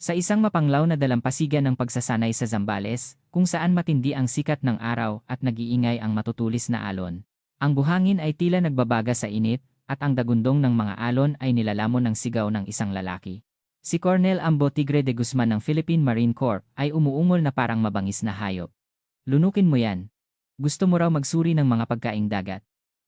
Sa isang mapanglaw na dalampasigan ng pagsasanay sa Zambales, kung saan matindi ang sikat ng araw at nag-iingay ang matutulis na alon. Ang buhangin ay tila nagbabaga sa init, at ang dagundong ng mga alon ay nilalamon ng sigaw ng isang lalaki. Si Colonel Ambo Tigre de Guzman ng Philippine Marine Corps ay umuungol na parang mabangis na hayop. Lunukin mo yan. Gusto mo raw magsuri ng mga pagkaing dagat.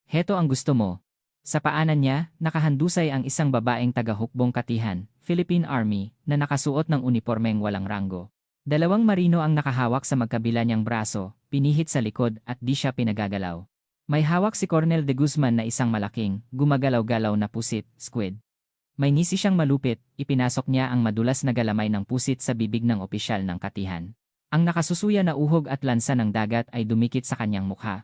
Heto ang gusto mo. Sa paanan niya, nakahandusay ang isang babaeng taga-hukbong katihan, Philippine Army, na nakasuot ng unipormeng walang ranggo. Dalawang marino ang nakahawak sa magkabila niyang braso, pinihit sa likod at di siya pinagagalaw. May hawak si Colonel de Guzman na isang malaking, gumagalaw-galaw na pusit, squid. May ngisi siyang malupit, ipinasok niya ang madulas na galamay ng pusit sa bibig ng opisyal ng katihan. Ang nakasusuya na uhog at lansa ng dagat ay dumikit sa kanyang mukha.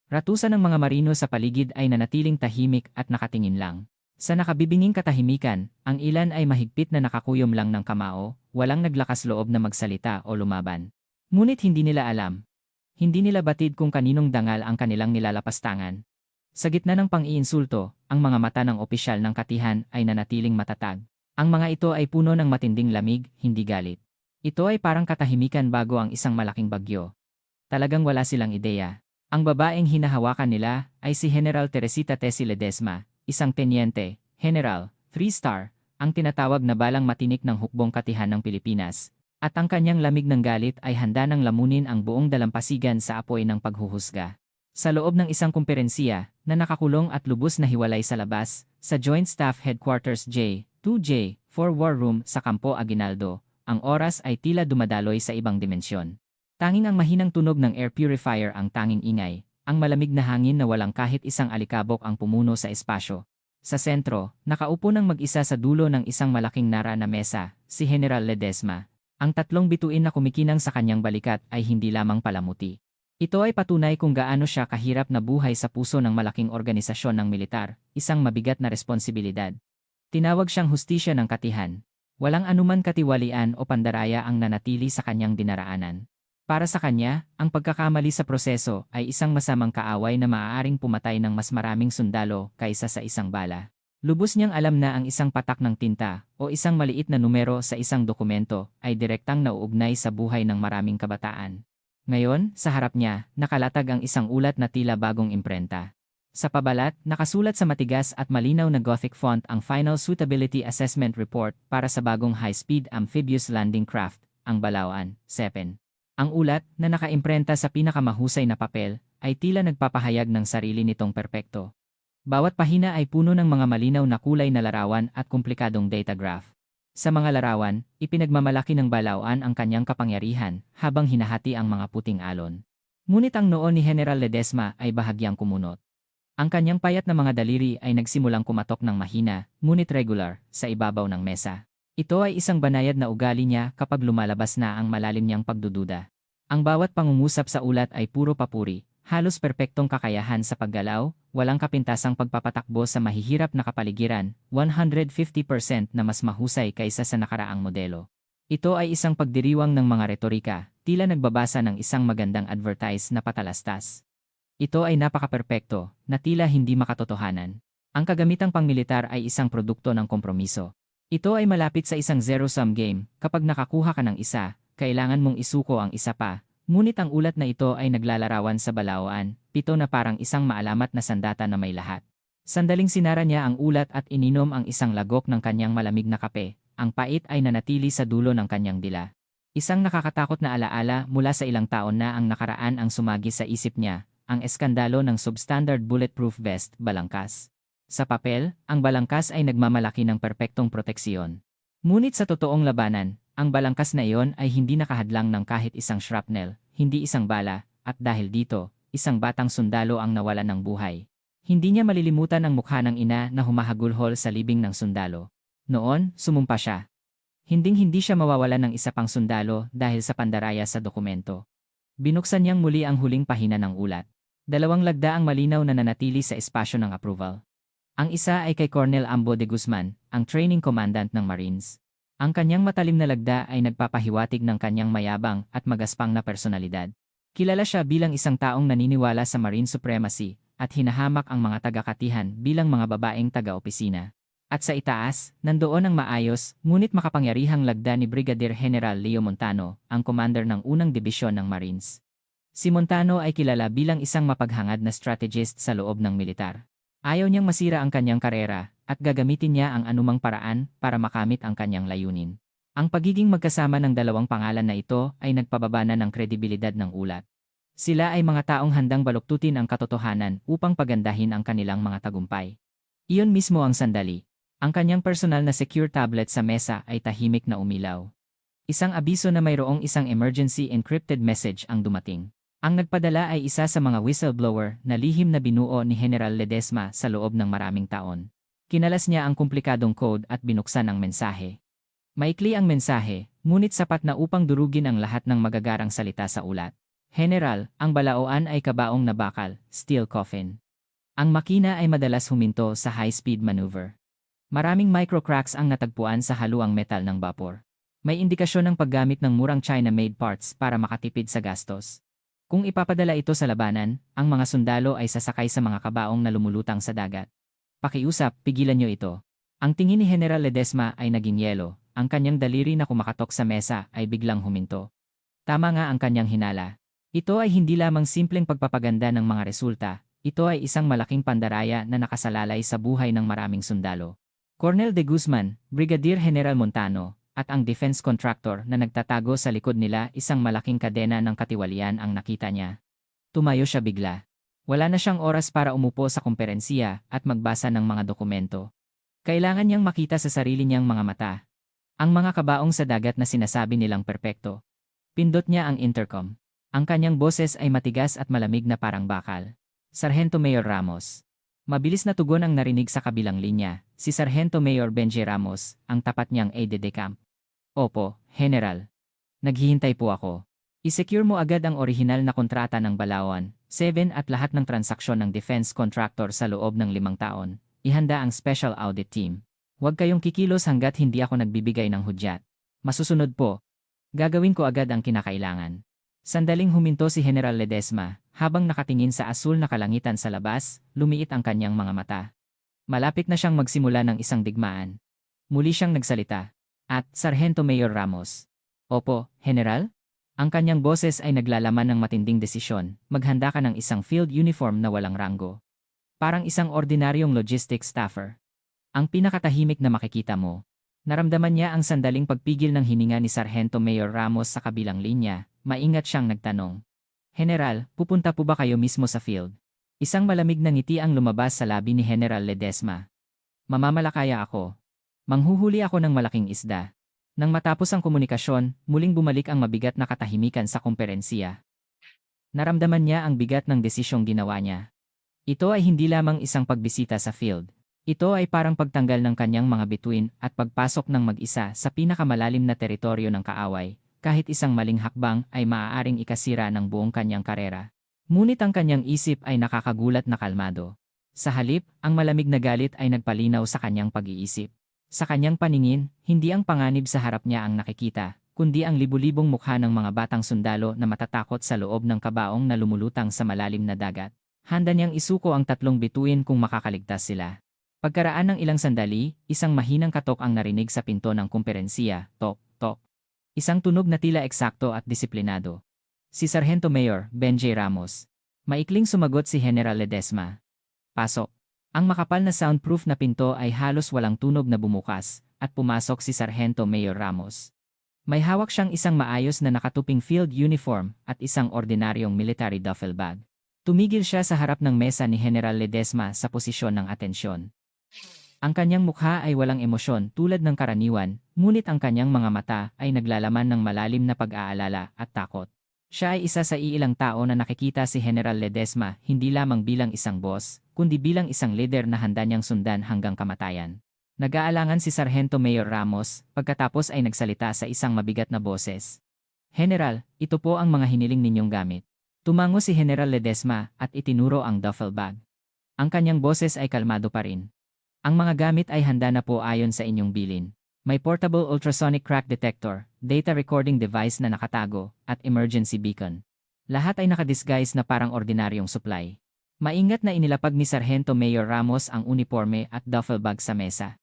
Ratusan ng mga marino sa paligid ay nanatiling tahimik at nakatingin lang. Sa nakabibinging katahimikan, ang ilan ay mahigpit na nakakuyom lang ng kamao, walang naglakas loob na magsalita o lumaban. Ngunit hindi nila alam. Hindi nila batid kung kaninong dangal ang kanilang nilalapastangan. Sa gitna ng pang-iinsulto, ang mga mata ng opisyal ng katihan ay nanatiling matatag. Ang mga ito ay puno ng matinding lamig, hindi galit. Ito ay parang katahimikan bago ang isang malaking bagyo. Talagang wala silang ideya. Ang babaeng hinahawakan nila ay si General Teresita Tessie Ledesma, isang tenyente, general, 3-star, ang tinatawag na balang matinik ng hukbong katihan ng Pilipinas, at ang kanyang lamig ng galit ay handa ng lamunin ang buong dalampasigan sa apoy ng paghuhusga. Sa loob ng isang kumperensiya na nakakulong at lubos na hiwalay sa labas, sa Joint Staff Headquarters J2J 4 War Room sa Campo Aguinaldo, ang oras ay tila dumadaloy sa ibang dimensyon. Tanging ang mahinang tunog ng air purifier ang tanging ingay, ang malamig na hangin na walang kahit isang alikabok ang pumuno sa espasyo. Sa sentro, nakaupo ng mag-isa sa dulo ng isang malaking nara na mesa, si General Ledesma. Ang tatlong bituin na kumikinang sa kanyang balikat ay hindi lamang palamuti. Ito ay patunay kung gaano siya kahirap na buhay sa puso ng malaking organisasyon ng militar, isang mabigat na responsibilidad. Tinawag siyang hustisya ng katihan. Walang anuman katiwalian o pandaraya ang nanatili sa kanyang dinaraanan. Para sa kanya, ang pagkakamali sa proseso ay isang masamang kaaway na maaaring pumatay ng mas maraming sundalo kaysa sa isang bala. Lubos niyang alam na ang isang patak ng tinta o isang maliit na numero sa isang dokumento ay direktang nauugnay sa buhay ng maraming kabataan. Ngayon, sa harap niya, nakalatag ang isang ulat na tila bagong imprenta. Sa pabalat, nakasulat sa matigas at malinaw na Gothic font ang Final Suitability Assessment Report para sa bagong high-speed amphibious landing craft, ang Balawan 7. Ang ulat, na nakaimprenta sa pinakamahusay na papel, ay tila nagpapahayag ng sarili nitong perpekto. Bawat pahina ay puno ng mga malinaw na kulay na larawan at komplikadong data graph. Sa mga larawan, ipinagmamalaki ng Balawan ang kanyang kapangyarihan habang hinahati ang mga puting alon. Ngunit ang noo ni General Ledesma ay bahagyang kumunot. Ang kanyang payat na mga daliri ay nagsimulang kumatok ng mahina, ngunit regular, sa ibabaw ng mesa. Ito ay isang banayad na ugali niya kapag lumalabas na ang malalim niyang pagdududa. Ang bawat pangungusap sa ulat ay puro papuri, halos perpektong kakayahan sa paggalaw, walang kapintasang pagpapatakbo sa mahihirap na kapaligiran, 150% na mas mahusay kaysa sa nakaraang modelo. Ito ay isang pagdiriwang ng mga retorika, tila nagbabasa ng isang magandang advertise na patalastas. Ito ay napaka-perpekto, na tila hindi makatotohanan. Ang kagamitang pangmilitar ay isang produkto ng kompromiso. Ito ay malapit sa isang zero-sum game, kapag nakakuha ka ng isa, kailangan mong isuko ang isa pa, ngunit ang ulat na ito ay naglalarawan sa Balawan, 7 na parang isang maalamat na sandata na may lahat. Sandaling sinara niya ang ulat at ininom ang isang lagok ng kanyang malamig na kape, ang pait ay nanatili sa dulo ng kanyang dila. Isang nakakatakot na alaala mula sa ilang taon na ang nakaraan ang sumagi sa isip niya, ang eskandalo ng substandard bulletproof vest, balangkas. Sa papel, ang balangkas ay nagmamalaki ng perpektong proteksiyon. Ngunit sa totoong labanan, ang balangkas na iyon ay hindi nakahadlang ng kahit isang shrapnel, hindi isang bala, at dahil dito, isang batang sundalo ang nawalan ng buhay. Hindi niya malilimutan ang mukha ng ina na humahagulhol sa libing ng sundalo. Noon, sumumpa siya. Hinding-hindi siya mawawalan ng isa pang sundalo dahil sa pandaraya sa dokumento. Binuksan niyang muli ang huling pahina ng ulat. 2 lagda ang malinaw na nanatili sa espasyo ng approval. Ang isa ay kay Colonel Ambo de Guzman, ang training commandant ng Marines. Ang kanyang matalim na lagda ay nagpapahiwatig ng kanyang mayabang at magaspang na personalidad. Kilala siya bilang isang taong naniniwala sa Marine supremacy at hinahamak ang mga taga-katihan bilang mga babaeng taga-opisina. At sa itaas, nandoon ang maayos, ngunit makapangyarihang lagda ni Brigadier General Leo Montano, ang commander ng unang dibisyon ng Marines. Si Montano ay kilala bilang isang mapaghangad na strategist sa loob ng militar. Ayaw niyang masira ang kanyang karera, at gagamitin niya ang anumang paraan para makamit ang kanyang layunin. Ang pagiging magkasama ng dalawang pangalan na ito ay nagpababa na ng kredibilidad ng ulat. Sila ay mga taong handang baluktutin ang katotohanan upang pagandahin ang kanilang mga tagumpay. Iyon mismo ang sandali. Ang kanyang personal na secure tablet sa mesa ay tahimik na umilaw. Isang abiso na mayroong isang emergency encrypted message ang dumating. Ang nagpadala ay isa sa mga whistleblower na lihim na binuo ni General Ledesma sa loob ng maraming taon. Kinalas niya ang komplikadong code at binuksan ang mensahe. Maikli ang mensahe, ngunit sapat na upang durugin ang lahat ng magagarang salita sa ulat. General, ang balaoan ay kabaong na bakal, steel coffin. Ang makina ay madalas huminto sa high-speed maneuver. Maraming microcracks ang natagpuan sa haluang metal ng vapor. May indikasyon ng paggamit ng murang China-made parts para makatipid sa gastos. Kung ipapadala ito sa labanan, ang mga sundalo ay sasakay sa mga kabaong na lumulutang sa dagat. Pakiusap, pigilan niyo ito. Ang tingin ni General Ledesma ay naging yelo, ang kanyang daliri na kumakatok sa mesa ay biglang huminto. Tama nga ang kanyang hinala. Ito ay hindi lamang simpleng pagpapaganda ng mga resulta, ito ay isang malaking pandaraya na nakasalalay sa buhay ng maraming sundalo. Colonel de Guzman, Brigadier General Montano, at ang defense contractor na nagtatago sa likod nila isang malaking kadena ng katiwalian ang nakita niya. Tumayo siya bigla. Wala na siyang oras para umupo sa komperensiya at magbasa ng mga dokumento. Kailangan niyang makita sa sarili niyang mga mata. Ang mga kabaong sa dagat na sinasabi nilang perpekto. Pindot niya ang intercom. Ang kanyang boses ay matigas at malamig na parang bakal. Sargento Mayor Ramos. Mabilis na tugon ang narinig sa kabilang linya, si Sargento Mayor Benji Ramos, ang tapat niyang aide-de-camp. Opo, General. Naghihintay po ako. I-secure mo agad ang orihinal na kontrata ng Balawan, 7 at lahat ng transaksyon ng defense contractor sa loob ng 5 taon. Ihanda ang special audit team. Huwag kayong kikilos hanggat hindi ako nagbibigay ng hudyat. Masusunod po. Gagawin ko agad ang kinakailangan. Sandaling huminto si General Ledesma, habang nakatingin sa asul na kalangitan sa labas, lumiit ang kanyang mga mata. Malapit na siyang magsimula ng isang digmaan. Muli siyang nagsalita. At, Sargento Mayor Ramos. Opo, General? Ang kanyang boses ay naglalaman ng matinding desisyon, maghanda ka ng isang field uniform na walang ranggo. Parang isang ordinaryong logistics staffer. Ang pinakatahimik na makikita mo. Naramdaman niya ang sandaling pagpigil ng hininga ni Sargento Mayor Ramos sa kabilang linya, maingat siyang nagtanong. General, pupunta po ba kayo mismo sa field? Isang malamig na ngiti ang lumabas sa labi ni General Ledesma. Mamamalakaya ako. Manghuhuli ako ng malaking isda. Nang matapos ang komunikasyon, muling bumalik ang mabigat na katahimikan sa komperensiya. Naramdaman niya ang bigat ng desisyong ginawa niya. Ito ay hindi lamang isang pagbisita sa field. Ito ay parang pagtanggal ng kanyang mga bituin at pagpasok ng mag-isa sa pinakamalalim na teritoryo ng kaaway. Kahit isang maling hakbang ay maaaring ikasira ng buong kanyang karera. Ngunit ang kanyang isip ay nakakagulat na kalmado. Sa halip, ang malamig na galit ay nagpalinaw sa kanyang pag-iisip. Sa kanyang paningin, hindi ang panganib sa harap niya ang nakikita, kundi ang libu-libong mukha ng mga batang sundalo na matatakot sa loob ng kabaong na lumulutang sa malalim na dagat. Handa niyang isuko ang 3 bituin kung makakaligtas sila. Pagkaraan ng ilang sandali, isang mahinang katok ang narinig sa pinto ng komperensiya, tok, tok. Isang tunog na tila eksakto at disiplinado. Si Sargento Mayor Benji Ramos. Maikling sumagot si General Ledesma. Pasok. Ang makapal na soundproof na pinto ay halos walang tunog na bumukas, at pumasok si Sargento Mayor Ramos. May hawak siyang isang maayos na nakatuping field uniform at isang ordinaryong military duffel bag. Tumigil siya sa harap ng mesa ni General Ledesma sa posisyon ng atensyon. Ang kanyang mukha ay walang emosyon tulad ng karaniwan, ngunit ang kanyang mga mata ay naglalaman ng malalim na pag-aalala at takot. Siya ay isa sa iilang tao na nakikita si General Ledesma hindi lamang bilang isang boss, kundi bilang isang leader na handa niyang sundan hanggang kamatayan. Nag-aalangan si Sargento Mayor Ramos, pagkatapos ay nagsalita sa isang mabigat na boses. General, ito po ang mga hiniling ninyong gamit. Tumango si General Ledesma at itinuro ang duffel bag. Ang kanyang boses ay kalmado pa rin. Ang mga gamit ay handa na po ayon sa inyong bilin. May portable ultrasonic crack detector, data recording device na nakatago, at emergency beacon. Lahat ay nakadisguise na parang ordinaryong supply. Maingat na inilapag ni Sargento Mayor Ramos ang uniforme at duffel bag sa mesa.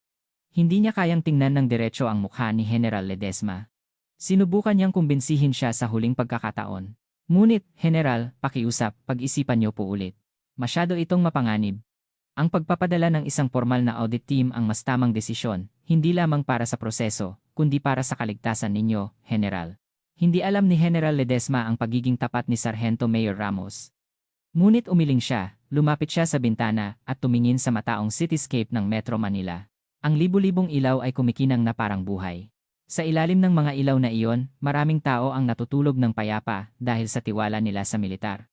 Hindi niya kayang tingnan ng diretso ang mukha ni General Ledesma. Sinubukan niyang kumbinsihin siya sa huling pagkakataon. Ngunit, General, pakiusap, pag-isipan niyo po ulit. Masyado itong mapanganib. Ang pagpapadala ng isang formal na audit team ang mas tamang desisyon, hindi lamang para sa proseso, kundi para sa kaligtasan ninyo, General. Hindi alam ni General Ledesma ang pagiging tapat ni Sargento Mayor Ramos. Ngunit umiling siya, lumapit siya sa bintana at tumingin sa mataong cityscape ng Metro Manila. Ang libu-libong ilaw ay kumikinang na parang buhay. Sa ilalim ng mga ilaw na iyon, maraming tao ang natutulog ng payapa dahil sa tiwala nila sa militar.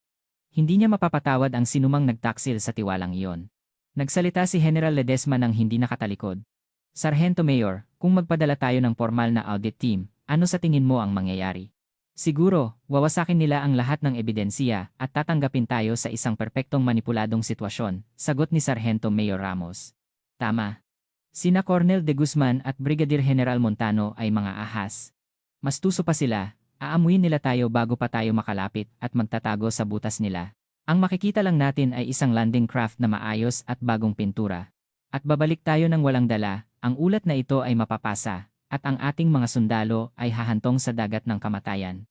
Hindi niya mapapatawad ang sinumang nagtaksil sa tiwalang iyon. Nagsalita si General Ledesma ng hindi nakatalikod. Sargento Mayor, kung magpadala tayo ng formal na audit team, ano sa tingin mo ang mangyayari? Siguro, wawasakin nila ang lahat ng ebidensya at tatanggapin tayo sa isang perpektong manipuladong sitwasyon, sagot ni Sargento Mayor Ramos. Tama. Sina Colonel de Guzman at Brigadier General Montano ay mga ahas. Mas tuso pa sila, aamuin nila tayo bago pa tayo makalapit at magtatago sa butas nila. Ang makikita lang natin ay isang landing craft na maayos at bagong pintura. At babalik tayo ng walang dala, ang ulat na ito ay mapapasa, at ang ating mga sundalo ay hahantong sa dagat ng kamatayan.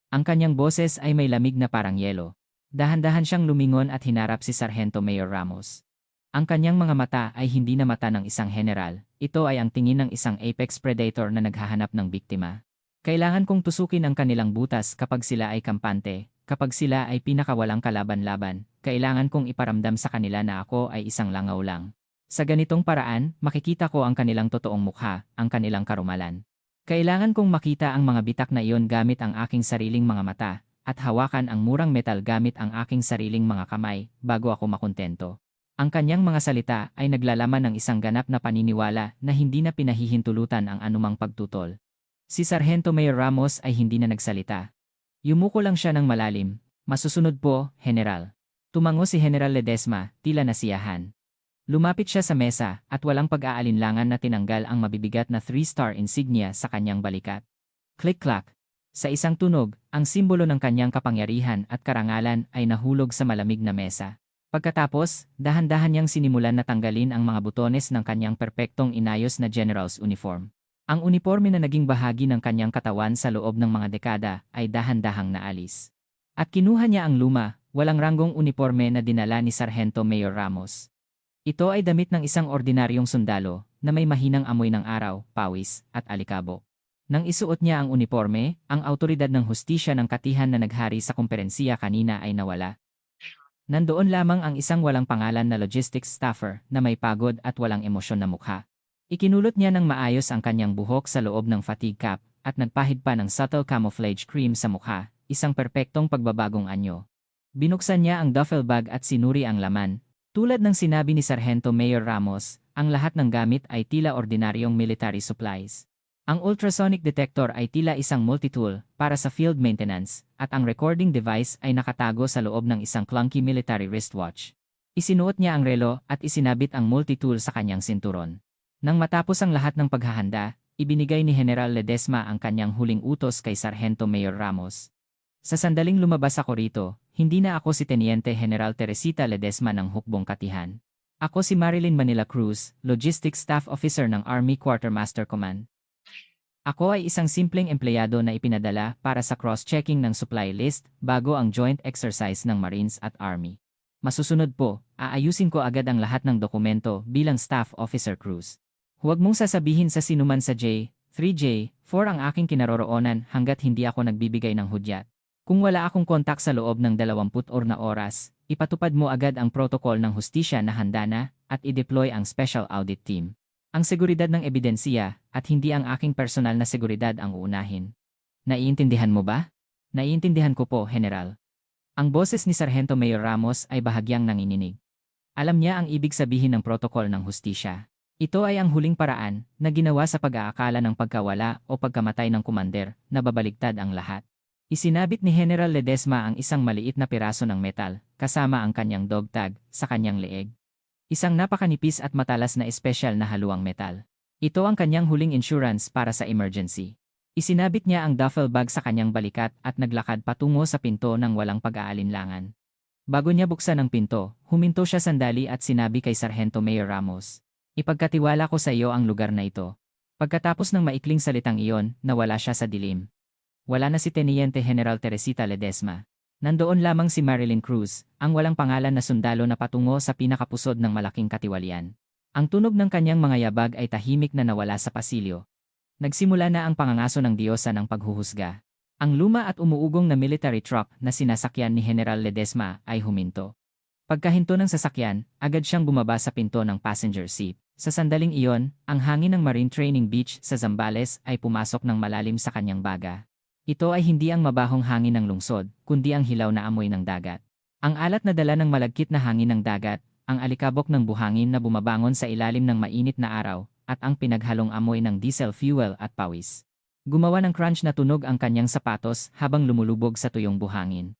Ang kanyang boses ay may lamig na parang yelo. Dahan-dahan siyang lumingon at hinarap si Sargento Mayor Ramos. Ang kanyang mga mata ay hindi na mata ng isang general, ito ay ang tingin ng isang apex predator na naghahanap ng biktima. Kailangan kong tusukin ang kanilang butas kapag sila ay kampante, kapag sila ay pinakawalang kalaban-laban, kailangan kong iparamdam sa kanila na ako ay isang langaw lang. Sa ganitong paraan, makikita ko ang kanilang totoong mukha, ang kanilang karumalan. Kailangan kong makita ang mga bitak na iyon gamit ang aking sariling mga mata, at hawakan ang murang metal gamit ang aking sariling mga kamay, bago ako makontento. Ang kanyang mga salita ay naglalaman ng isang ganap na paniniwala na hindi na pinahihintulutan ang anumang pagtutol. Si Sargento Mayor Ramos ay hindi na nagsalita. Yumuko lang siya ng malalim. Masusunod po, General. Tumango si General Ledesma, tila nasiyahan. Lumapit siya sa mesa at walang pag-aalinlangan na tinanggal ang mabibigat na 3-star insignia sa kanyang balikat. Click-clack. Sa isang tunog, ang simbolo ng kanyang kapangyarihan at karangalan ay nahulog sa malamig na mesa. Pagkatapos, dahan-dahan niyang sinimulan na tanggalin ang mga butones ng kanyang perpektong inayos na general's uniform. Ang uniforme na naging bahagi ng kanyang katawan sa loob ng mga dekada ay dahan-dahang naalis. At kinuha niya ang luma, walang ranggong uniforme na dinala ni Sargento Mayor Ramos. Ito ay damit ng isang ordinaryong sundalo na may mahinang amoy ng araw, pawis, at alikabok. Nang isuot niya ang uniforme, ang awtoridad ng hustisya ng katihan na naghari sa komperensiya kanina ay nawala. Nandoon lamang ang isang walang pangalan na logistics staffer na may pagod at walang emosyon na mukha. Ikinulot niya ng maayos ang kanyang buhok sa loob ng fatigue cap at nagpahid pa ng subtle camouflage cream sa mukha, isang perpektong pagbabagong anyo. Binuksan niya ang duffel bag at sinuri ang laman. Tulad ng sinabi ni Sargento Mayor Ramos, ang lahat ng gamit ay tila ordinaryong military supplies. Ang ultrasonic detector ay tila isang multitool para sa field maintenance, at ang recording device ay nakatago sa loob ng isang clunky military wristwatch. Isinuot niya ang relo at isinabit ang multitool sa kanyang sinturon. Nang matapos ang lahat ng paghahanda, ibinigay ni General Ledesma ang kanyang huling utos kay Sargento Mayor Ramos. Sa sandaling lumabas ako rito, hindi na ako si Teniente General Teresita Ledesma ng Hukbong Katihan. Ako si Marilyn Manila Cruz, Logistics Staff Officer ng Army Quartermaster Command. Ako ay isang simpleng empleyado na ipinadala para sa cross-checking ng supply list bago ang joint exercise ng Marines at Army. Masusunod po, aayusin ko agad ang lahat ng dokumento bilang Staff Officer Cruz. Huwag mong sasabihin sa sinuman sa J, 3J, 4 ang aking kinaroroonan hanggat hindi ako nagbibigay ng hudyat. Kung wala akong kontak sa loob ng 24 na oras, ipatupad mo agad ang protocol ng hustisya na handa na at i-deploy ang Special Audit Team. Ang seguridad ng ebidensya at hindi ang aking personal na seguridad ang uunahin. Naiintindihan mo ba? Naiintindihan ko po, General. Ang boses ni Sargento Mayor Ramos ay bahagyang nanginginig. Alam niya ang ibig sabihin ng protocol ng hustisya. Ito ay ang huling paraan na ginawa sa pag-aakala ng pagkawala o pagkamatay ng kumander na babaligtad ang lahat. Isinabit ni General Ledesma ang isang maliit na piraso ng metal kasama ang kanyang dog tag sa kanyang leeg. Isang napakanipis at matalas na espesyal na haluang metal. Ito ang kanyang huling insurance para sa emergency. Isinabit niya ang duffel bag sa kanyang balikat at naglakad patungo sa pinto ng walang pag-aalinlangan. Bago niya buksan ang pinto, huminto siya sandali at sinabi kay Sargento Mayor Ramos, Ipagkatiwala ko sa iyo ang lugar na ito. Pagkatapos ng maikling salitang iyon, nawala siya sa dilim. Wala na si Teniente General Teresita Ledesma. Nandoon lamang si Marilyn Cruz, ang walang pangalan na sundalo na patungo sa pinakapusod ng malaking katiwalian. Ang tunog ng kanyang mga yabag ay tahimik na nawala sa pasilyo. Nagsimula na ang pangangaso ng diyosa ng paghuhusga. Ang luma at umuugong na military truck na sinasakyan ni General Ledesma ay huminto. Pagkahinto ng sasakyan, agad siyang bumaba sa pinto ng passenger seat. Sa sandaling iyon, ang hangin ng Marine Training Beach sa Zambales ay pumasok ng malalim sa kanyang baga. Ito ay hindi ang mabahong hangin ng lungsod, kundi ang hilaw na amoy ng dagat. Ang alat na dala ng malagkit na hangin ng dagat, ang alikabok ng buhangin na bumabangon sa ilalim ng mainit na araw, at ang pinaghalong amoy ng diesel fuel at pawis. Gumawa ng crunch na tunog ang kanyang sapatos habang lumulubog sa tuyong buhangin.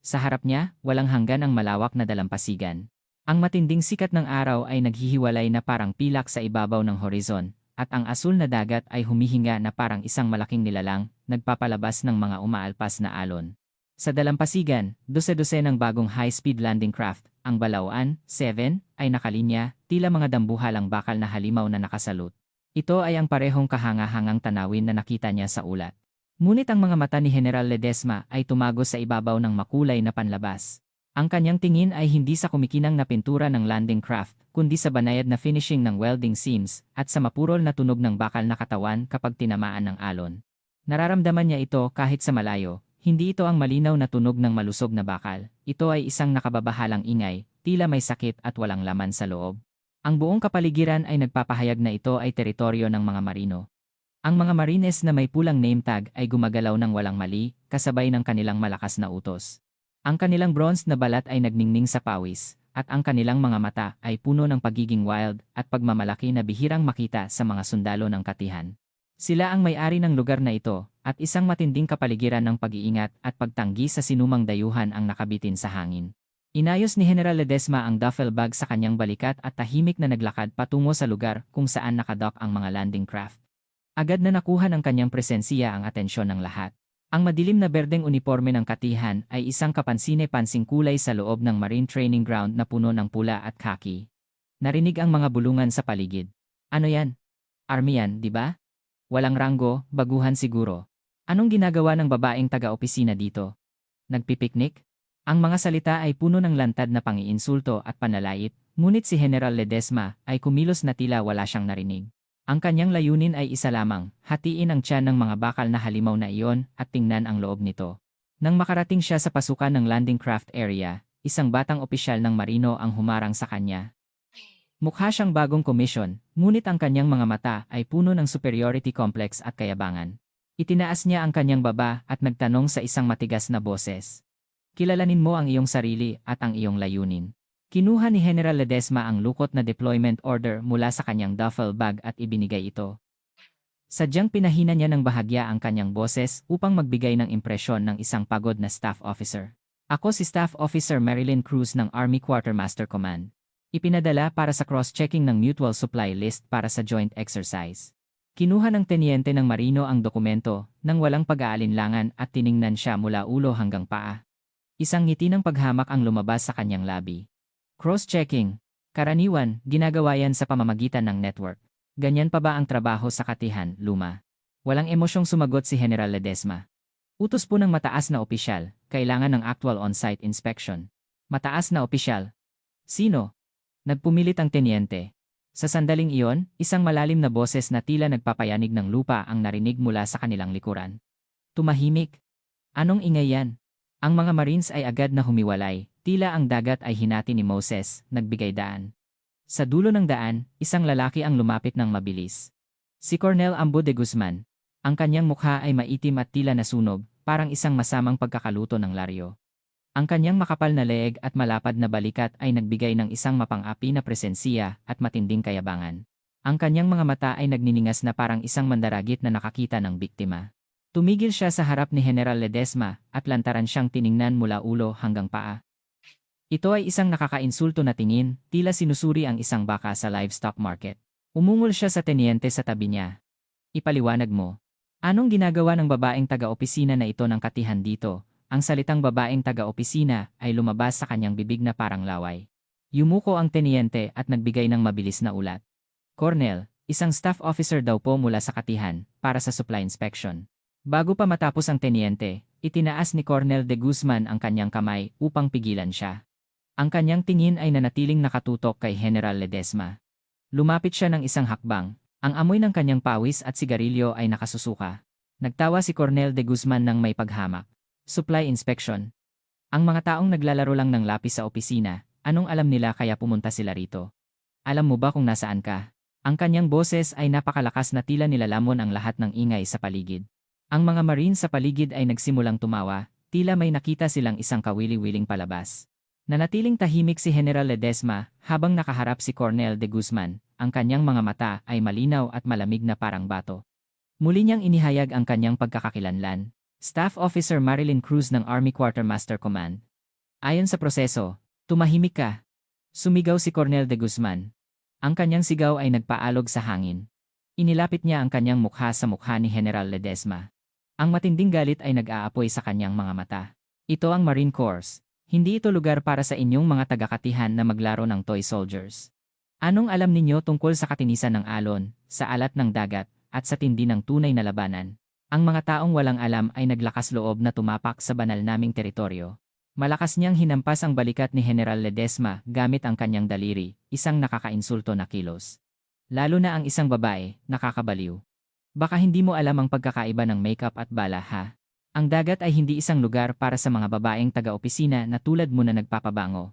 Sa harap niya, walang hanggan ang malawak na dalampasigan. Ang matinding sikat ng araw ay naghihiwalay na parang pilak sa ibabaw ng horizon, at ang asul na dagat ay humihinga na parang isang malaking nilalang, nagpapalabas ng mga umaalpas na alon. Sa dalampasigan, dose-dose ng bagong high-speed landing craft, ang Balauan 7, ay nakalinya, tila mga dambuhalang bakal na halimaw na nakasalot. Ito ay ang parehong kahanga-hangang tanawin na nakita niya sa ulat. Ngunit ang mga mata ni General Ledesma ay tumago sa ibabaw ng makulay na panlabas. Ang kanyang tingin ay hindi sa kumikinang na pintura ng landing craft, kundi sa banayad na finishing ng welding seams at sa mapurol na tunog ng bakal na katawan kapag tinamaan ng alon. Nararamdaman niya ito kahit sa malayo, hindi ito ang malinaw na tunog ng malusog na bakal, ito ay isang nakababahalang ingay, tila may sakit at walang laman sa loob. Ang buong kapaligiran ay nagpapahayag na ito ay teritoryo ng mga marino. Ang mga marines na may pulang name tag ay gumagalaw ng walang mali, kasabay ng kanilang malakas na utos. Ang kanilang bronze na balat ay nagningning sa pawis, at ang kanilang mga mata ay puno ng pagiging wild at pagmamalaki na bihirang makita sa mga sundalo ng katihan. Sila ang may-ari ng lugar na ito, at isang matinding kapaligiran ng pag-iingat at pagtanggi sa sinumang dayuhan ang nakabitin sa hangin. Inayos ni General Ledesma ang duffel bag sa kanyang balikat at tahimik na naglakad patungo sa lugar kung saan nakadock ang mga landing craft. Agad na nakuha ng kanyang presensiya ang atensyon ng lahat. Ang madilim na berdeng uniforme ng katihan ay isang kapansine-pansing kulay sa loob ng Marine Training Ground na puno ng pula at khaki. Narinig ang mga bulungan sa paligid. Ano yan? Army yan, di ba? Walang ranggo, baguhan siguro. Anong ginagawa ng babaeng taga-opisina dito? Nagpipiknik? Ang mga salita ay puno ng lantad na pangiinsulto at panlalait, ngunit si General Ledesma ay kumilos na tila wala siyang narinig. Ang kanyang layunin ay isa lamang, hatiin ang tiyan ng mga bakal na halimaw na iyon at tingnan ang loob nito. Nang makarating siya sa pasukan ng landing craft area, isang batang opisyal ng marino ang humarang sa kanya. Mukha siyang bagong komisyon, ngunit ang kanyang mga mata ay puno ng superiority complex at kayabangan. Itinaas niya ang kanyang baba at nagtanong sa isang matigas na boses. Kilalanin mo ang iyong sarili at ang iyong layunin. Kinuha ni General Ledesma ang lukot na deployment order mula sa kanyang duffel bag at ibinigay ito. Sadyang pinahina niya ng bahagya ang kanyang boses upang magbigay ng impresyon ng isang pagod na staff officer. Ako si Staff Officer Marilyn Cruz ng Army Quartermaster Command. Ipinadala para sa cross-checking ng mutual supply list para sa joint exercise. Kinuha ng tenyente ng marino ang dokumento nang walang pag-aalinlangan at tiningnan siya mula ulo hanggang paa. Isang ngiti ng paghamak ang lumabas sa kanyang labi. Cross-checking. Karaniwan, ginagawa yan sa pamamagitan ng network. Ganyan pa ba ang trabaho sa katihan, Luma? Walang emosyong sumagot si General Ledesma. Utos po ng mataas na opisyal, kailangan ng actual on-site inspection. Mataas na opisyal? Sino? Nagpumilit ang tenyente. Sa sandaling iyon, isang malalim na boses na tila nagpapayanig ng lupa ang narinig mula sa kanilang likuran. Tumahimik. Anong ingay yan? Ang mga Marines ay agad na humiwalay. Tila ang dagat ay hinati ni Moses, nagbigay daan. Sa dulo ng daan, isang lalaki ang lumapit ng mabilis. Si Colonel Ambo de Guzman. Ang kanyang mukha ay maitim at tila nasunog, parang isang masamang pagkakaluto ng laryo. Ang kanyang makapal na leeg at malapad na balikat ay nagbigay ng isang mapang-api na presensiya at matinding kayabangan. Ang kanyang mga mata ay nagniningas na parang isang mandaragit na nakakita ng biktima. Tumigil siya sa harap ni General Ledesma at lantaran siyang tiningnan mula ulo hanggang paa. Ito ay isang nakakainsulto na tingin, tila sinusuri ang isang baka sa livestock market. Umungol siya sa tenyente sa tabi niya. Ipaliwanag mo. Anong ginagawa ng babaeng taga-opisina na ito ng katihan dito? Ang salitang babaeng taga-opisina ay lumabas sa kanyang bibig na parang laway. Yumuko ang tenyente at nagbigay ng mabilis na ulat. Cornel, isang staff officer daw po mula sa Katihan, para sa supply inspection. Bago pa matapos ang tenyente, itinaas ni Cornel de Guzman ang kanyang kamay upang pigilan siya. Ang kanyang tingin ay nanatiling nakatutok kay General Ledesma. Lumapit siya ng isang hakbang. Ang amoy ng kanyang pawis at sigarilyo ay nakasusuka. Nagtawa si Cornel de Guzman ng may paghamak. Supply inspection. Ang mga taong naglalaro lang ng lapis sa opisina, anong alam nila kaya pumunta sila rito? Alam mo ba kung nasaan ka? Ang kanyang boses ay napakalakas na tila nilalamon ang lahat ng ingay sa paligid. Ang mga marine sa paligid ay nagsimulang tumawa, tila may nakita silang isang kawili-wiling palabas. Nanatiling tahimik si General Ledesma habang nakaharap si Cornel de Guzman, ang kanyang mga mata ay malinaw at malamig na parang bato. Muli niyang inihayag ang kanyang pagkakakilanlan. Staff Officer Marilyn Cruz ng Army Quartermaster Command. Ayon sa proseso, tumahimik ka. Sumigaw si Cornel de Guzman. Ang kanyang sigaw ay nagpaalog sa hangin. Inilapit niya ang kanyang mukha sa mukha ni General Ledesma. Ang matinding galit ay nag-aapoy sa kanyang mga mata. Ito ang Marine Corps. Hindi ito lugar para sa inyong mga taga-Katihan na maglaro ng toy soldiers. Anong alam ninyo tungkol sa katinisan ng alon, sa alat ng dagat, at sa tindi ng tunay na labanan? Ang mga taong walang alam ay naglakas loob na tumapak sa banal naming teritoryo. Malakas niyang hinampas ang balikat ni General Ledesma gamit ang kanyang daliri, isang nakakainsulto na kilos. Lalo na ang isang babae, nakakabaliw. Baka hindi mo alam ang pagkakaiba ng makeup at bala ha? Ang dagat ay hindi isang lugar para sa mga babaeng taga-opisina na tulad mo na nagpapabango.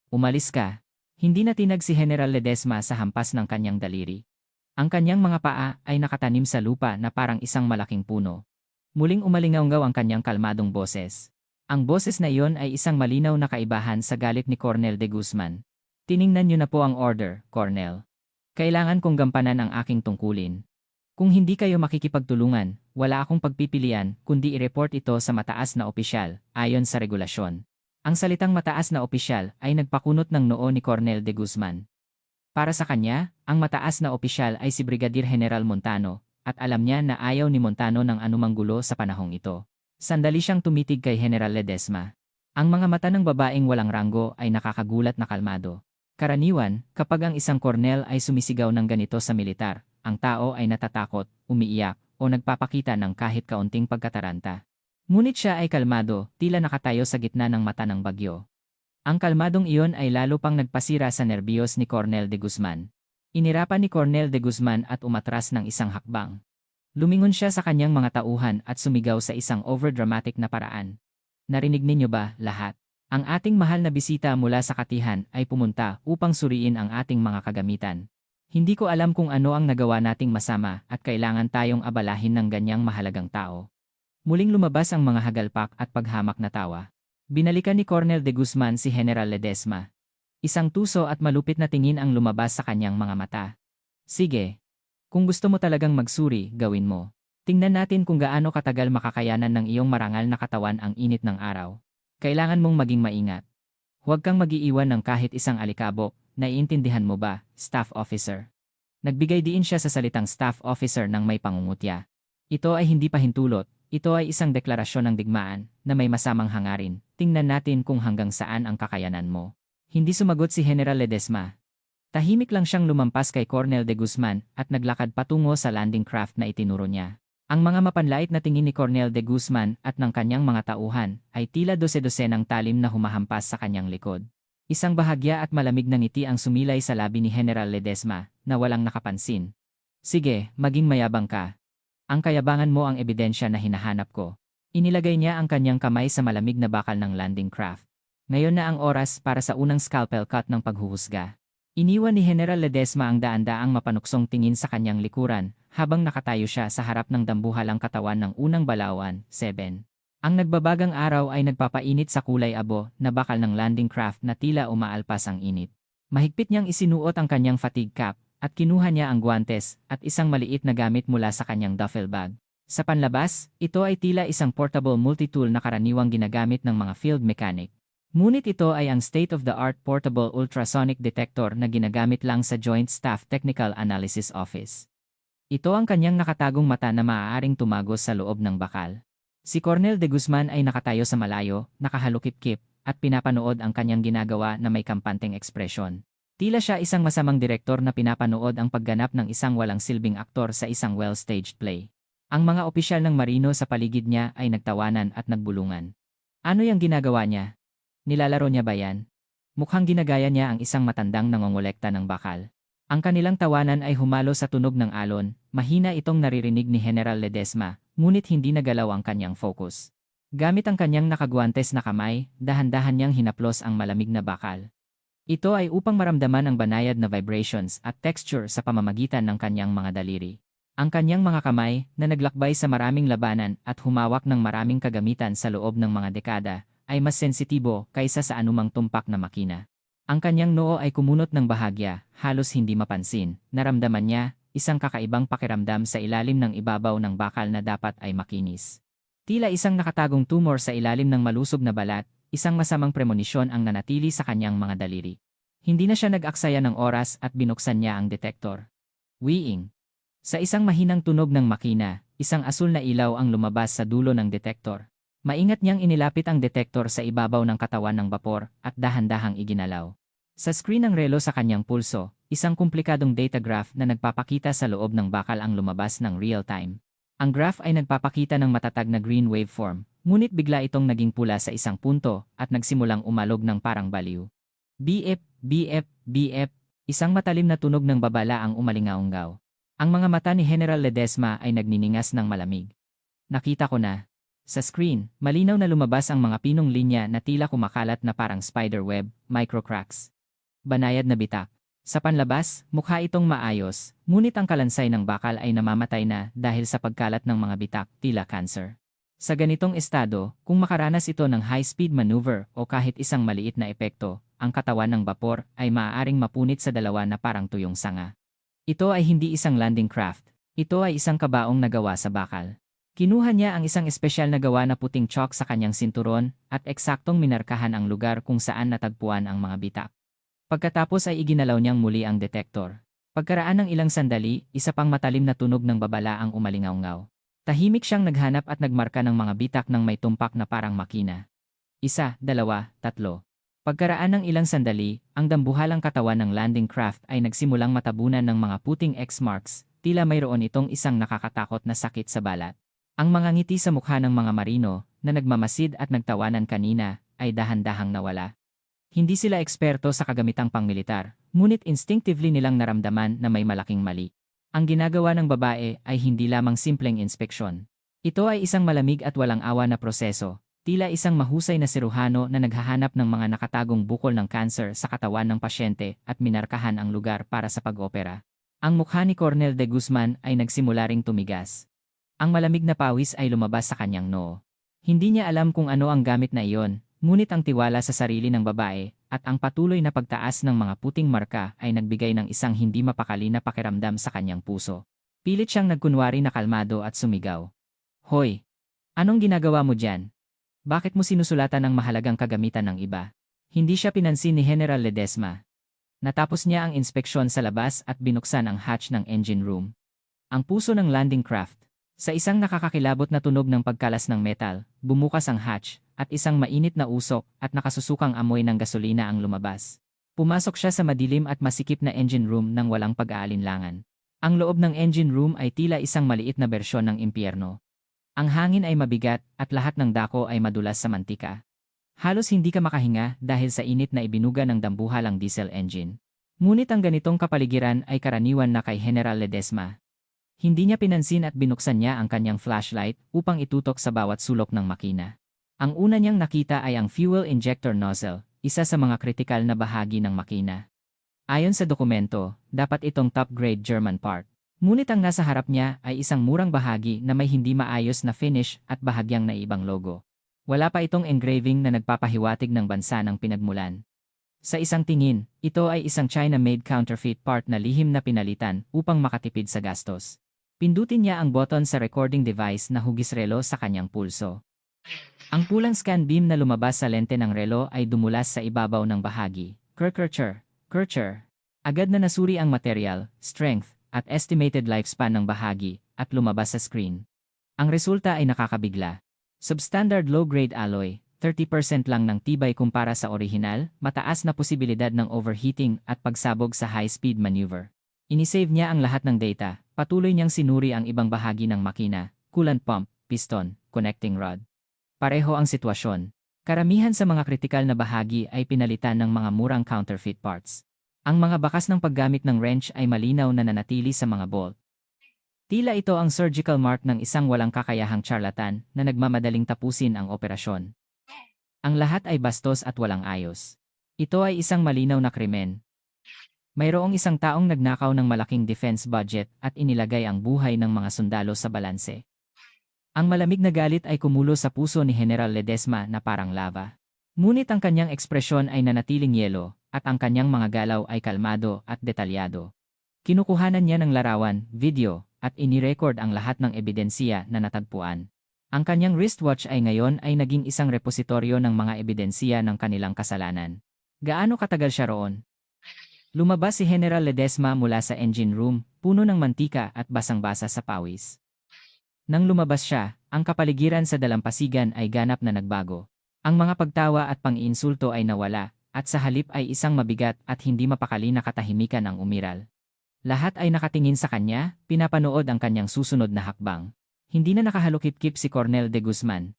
Umalis ka. Hindi natinag si General Ledesma sa hampas ng kanyang daliri. Ang kanyang mga paa ay nakatanim sa lupa na parang isang malaking puno. Muling umalingaw-ngaw ang kanyang kalmadong boses. Ang boses na iyon ay isang malinaw na kaibahan sa galit ni Cornel de Guzman. Tiningnan niyo na po ang order, Cornel. Kailangan kong gampanan ang aking tungkulin. Kung hindi kayo makikipagtulungan, wala akong pagpipilian kundi i-report ito sa mataas na opisyal, ayon sa regulasyon. Ang salitang mataas na opisyal ay nagpakunot ng noo ni Cornel de Guzman. Para sa kanya, ang mataas na opisyal ay si Brigadier General Montano, at alam niya na ayaw ni Montano ng anumang gulo sa panahong ito. Sandali siyang tumitig kay General Ledesma. Ang mga mata ng babaeng walang ranggo ay nakakagulat na kalmado. Karaniwan, kapag ang isang kornel ay sumisigaw ng ganito sa militar, ang tao ay natatakot, umiiyak, o nagpapakita ng kahit kaunting pagkataranta. Ngunit siya ay kalmado, tila nakatayo sa gitna ng mata ng bagyo. Ang kalmadong iyon ay lalo pang nagpasira sa nerbiyos ni Cornel de Guzman. Inirapan ni Cornel de Guzman at umatras ng isang hakbang. Lumingon siya sa kanyang mga tauhan at sumigaw sa isang overdramatic na paraan. Narinig ninyo ba, lahat? Ang ating mahal na bisita mula sa Katihan ay pumunta upang suriin ang ating mga kagamitan. Hindi ko alam kung ano ang nagawa nating masama at kailangan tayong abalahin ng ganyang mahalagang tao. Muling lumabas ang mga hagalpak at paghamak na tawa. Binalikan ni Cornel de Guzman si General Ledesma. Isang tuso at malupit na tingin ang lumabas sa kanyang mga mata. Sige. Kung gusto mo talagang magsuri, gawin mo. Tingnan natin kung gaano katagal makakayanan ng iyong marangal na katawan ang init ng araw. Kailangan mong maging maingat. Huwag kang mag-iiwan ng kahit isang alikabok, naiintindihan mo ba, staff officer? Nagbigay diin siya sa salitang staff officer ng may pangungutya. Ito ay hindi pahintulot, ito ay isang deklarasyon ng digmaan na may masamang hangarin. Tingnan natin kung hanggang saan ang kakayanan mo. Hindi sumagot si General Ledesma. Tahimik lang siyang lumampas kay Cornel de Guzman at naglakad patungo sa landing craft na itinuro niya. Ang mga mapanlait na tingin ni Cornel de Guzman at ng kanyang mga tauhan ay tila dose-dosenang talim na humahampas sa kanyang likod. Isang bahagya at malamig na ngiti ang sumilay sa labi ni General Ledesma na walang nakapansin. Sige, maging mayabang ka. Ang kayabangan mo ang ebidensya na hinahanap ko. Inilagay niya ang kanyang kamay sa malamig na bakal ng landing craft. Ngayon na ang oras para sa unang scalpel cut ng paghuhusga. Iniwan ni General Ledesma ang daan-daang mapanuksong tingin sa kanyang likuran habang nakatayo siya sa harap ng dambuhalang katawan ng unang balawan, 7. Ang nagbabagang araw ay nagpapainit sa kulay abo na bakal ng landing craft na tila umaalpas ang init. Mahigpit niyang isinuot ang kanyang fatigue cap at kinuha niya ang guwantes at isang maliit na gamit mula sa kanyang duffel bag. Sa panlabas, ito ay tila isang portable multitool na karaniwang ginagamit ng mga field mechanic. Ngunit ito ay ang state-of-the-art portable ultrasonic detector na ginagamit lang sa Joint Staff Technical Analysis Office. Ito ang kanyang nakatagong mata na maaaring tumagos sa loob ng bakal. Si Cornel de Guzman ay nakatayo sa malayo, nakahalukip-kip, at pinapanood ang kanyang ginagawa na may kampanteng ekspresyon. Tila siya isang masamang direktor na pinapanood ang pagganap ng isang walang silbing aktor sa isang well-staged play. Ang mga opisyal ng marino sa paligid niya ay nagtawanan at nagbulungan. Ano yung ginagawa niya? Nilalaro niya ba yan? Mukhang ginagaya niya ang isang matandang nangongolekta ng bakal. Ang kanilang tawanan ay humalo sa tunog ng alon, mahina itong naririnig ni General Ledesma, ngunit hindi nagalaw ang kanyang focus. Gamit ang kanyang nakaguantes na kamay, dahan-dahan niyang hinaplos ang malamig na bakal. Ito ay upang maramdaman ang banayad na vibrations at texture sa pamamagitan ng kanyang mga daliri. Ang kanyang mga kamay, na naglakbay sa maraming labanan at humawak ng maraming kagamitan sa loob ng mga dekada, ay mas sensitibo kaysa sa anumang tumpak na makina. Ang kanyang noo ay kumunot ng bahagya, halos hindi mapansin. Naramdaman niya, isang kakaibang pakiramdam sa ilalim ng ibabaw ng bakal na dapat ay makinis. Tila isang nakatagong tumor sa ilalim ng malusog na balat, isang masamang premonisyon ang nanatili sa kanyang mga daliri. Hindi na siya nag-aksaya ng oras at binuksan niya ang detektor. Wiing. Sa isang mahinang tunog ng makina, isang asul na ilaw ang lumabas sa dulo ng detektor. Maingat niyang inilapit ang detektor sa ibabaw ng katawan ng bapor at dahan-dahang iginalaw. Sa screen ng relo sa kanyang pulso, isang komplikadong data graph na nagpapakita sa loob ng bakal ang lumabas ng real-time. Ang graph ay nagpapakita ng matatag na green waveform, ngunit bigla itong naging pula sa isang punto at nagsimulang umalog ng parang baliw. BF, BF, BF, isang matalim na tunog ng babala ang umalingaunggaw. Ang mga mata ni General Ledesma ay nagniningas ng malamig. Nakita ko na. Sa screen, malinaw na lumabas ang mga pinong linya na tila kumakalat na parang spiderweb, microcracks. Banayad na bitak. Sa panlabas, mukha itong maayos, ngunit ang kalansay ng bakal ay namamatay na dahil sa pagkalat ng mga bitak, tila cancer. Sa ganitong estado, kung makaranas ito ng high-speed maneuver o kahit isang maliit na epekto, ang katawan ng bapor ay maaaring mapunit sa dalawa na parang tuyong sanga. Ito ay hindi isang landing craft. Ito ay isang kabaong nagawa sa bakal. Kinuha niya ang isang espesyal na gawa na puting chalk sa kanyang sinturon at eksaktong minarkahan ang lugar kung saan natagpuan ang mga bitak. Pagkatapos ay iginalaw niyang muli ang detektor. Pagkaraan ng ilang sandali, isa pang matalim na tunog ng babala ang umalingaungaw. Tahimik siyang naghanap at nagmarka ng mga bitak ng may tumpak na parang makina. 1, 2, 3. Pagkaraan ng ilang sandali, ang dambuhalang katawan ng landing craft ay nagsimulang matabunan ng mga puting X-marks, tila mayroon itong isang nakakatakot na sakit sa balat. Ang mga ngiti sa mukha ng mga marino, na nagmamasid at nagtawanan kanina, ay dahan-dahang nawala. Hindi sila eksperto sa kagamitang pangmilitar, ngunit instinctively nilang naramdaman na may malaking mali. Ang ginagawa ng babae ay hindi lamang simpleng inspeksyon. Ito ay isang malamig at walang awa na proseso. Tila isang mahusay na siruhano na naghahanap ng mga nakatagong bukol ng cancer sa katawan ng pasyente at minarkahan ang lugar para sa pag-opera. Ang mukha ni Cornel de Guzman ay nagsimula ring tumigas. Ang malamig na pawis ay lumabas sa kanyang noo. Hindi niya alam kung ano ang gamit na iyon, ngunit ang tiwala sa sarili ng babae at ang patuloy na pagtaas ng mga puting marka ay nagbigay ng isang hindi mapakali na pakiramdam sa kanyang puso. Pilit siyang nagkunwari na kalmado at sumigaw. Hoy! Anong ginagawa mo dyan? Bakit mo sinusulatan ng mahalagang kagamitan ng iba? Hindi siya pinansin ni General Ledesma. Natapos niya ang inspeksyon sa labas at binuksan ang hatch ng engine room. Ang puso ng landing craft. Sa isang nakakakilabot na tunog ng pagkalas ng metal, bumukas ang hatch at isang mainit na usok at nakasusukang amoy ng gasolina ang lumabas. Pumasok siya sa madilim at masikip na engine room nang walang pag-aalinlangan. Ang loob ng engine room ay tila isang maliit na bersyon ng impyerno. Ang hangin ay mabigat at lahat ng dako ay madulas sa mantika. Halos hindi ka makahinga dahil sa init na ibinuga ng dambuhalang diesel engine. Ngunit ang ganitong kapaligiran ay karaniwan na kay General Ledesma. Hindi niya pinansin at binuksan niya ang kanyang flashlight upang itutok sa bawat sulok ng makina. Ang una niyang nakita ay ang fuel injector nozzle, isa sa mga kritikal na bahagi ng makina. Ayon sa dokumento, dapat itong top-grade German part. Ngunit ang nasa harap niya ay isang murang bahagi na may hindi maayos na finish at bahagyang naibang logo. Wala pa itong engraving na nagpapahiwatig ng bansa ng pinagmulan. Sa isang tingin, ito ay isang China-made counterfeit part na lihim na pinalitan upang makatipid sa gastos. Pindutin niya ang button sa recording device na hugis relo sa kanyang pulso. Ang pulang scan beam na lumabas sa lente ng relo ay dumulas sa ibabaw ng bahagi. Curvature. Agad na nasuri ang material, strength, at estimated lifespan ng bahagi, at lumabas sa screen. Ang resulta ay nakakabigla. Substandard low-grade alloy, 30% lang ng tibay kumpara sa orihinal, mataas na posibilidad ng overheating at pagsabog sa high-speed maneuver. Inisave niya ang lahat ng data, patuloy niyang sinuri ang ibang bahagi ng makina, coolant pump, piston, connecting rod. Pareho ang sitwasyon. Karamihan sa mga kritikal na bahagi ay pinalitan ng mga murang counterfeit parts. Ang mga bakas ng paggamit ng wrench ay malinaw na nanatili sa mga bolt. Tila ito ang surgical mark ng isang walang kakayahang charlatan na nagmamadaling tapusin ang operasyon. Ang lahat ay bastos at walang ayos. Ito ay isang malinaw na krimen. Mayroong isang taong nagnakaw ng malaking defense budget at inilagay ang buhay ng mga sundalo sa balanse. Ang malamig na galit ay kumulo sa puso ni General Ledesma na parang lava. Ngunit ang kanyang ekspresyon ay nanatiling yelo, at ang kanyang mga galaw ay kalmado at detalyado. Kinukuhanan niya ng larawan, video, at inirecord ang lahat ng ebidensiya na natagpuan. Ang kanyang wristwatch ay ngayon ay naging isang repositoryo ng mga ebidensiya ng kanilang kasalanan. Gaano katagal siya roon? Lumabas si General Ledesma mula sa engine room, puno ng mantika at basang-basa sa pawis. Nang lumabas siya, ang kapaligiran sa dalampasigan ay ganap na nagbago. Ang mga pagtawa at pang-iinsulto ay nawala, at sa halip ay isang mabigat at hindi mapakali na katahimikan ang umiral. Lahat ay nakatingin sa kanya, pinapanood ang kanyang susunod na hakbang. Hindi na nakahalukip-kip si Colonel de Guzman.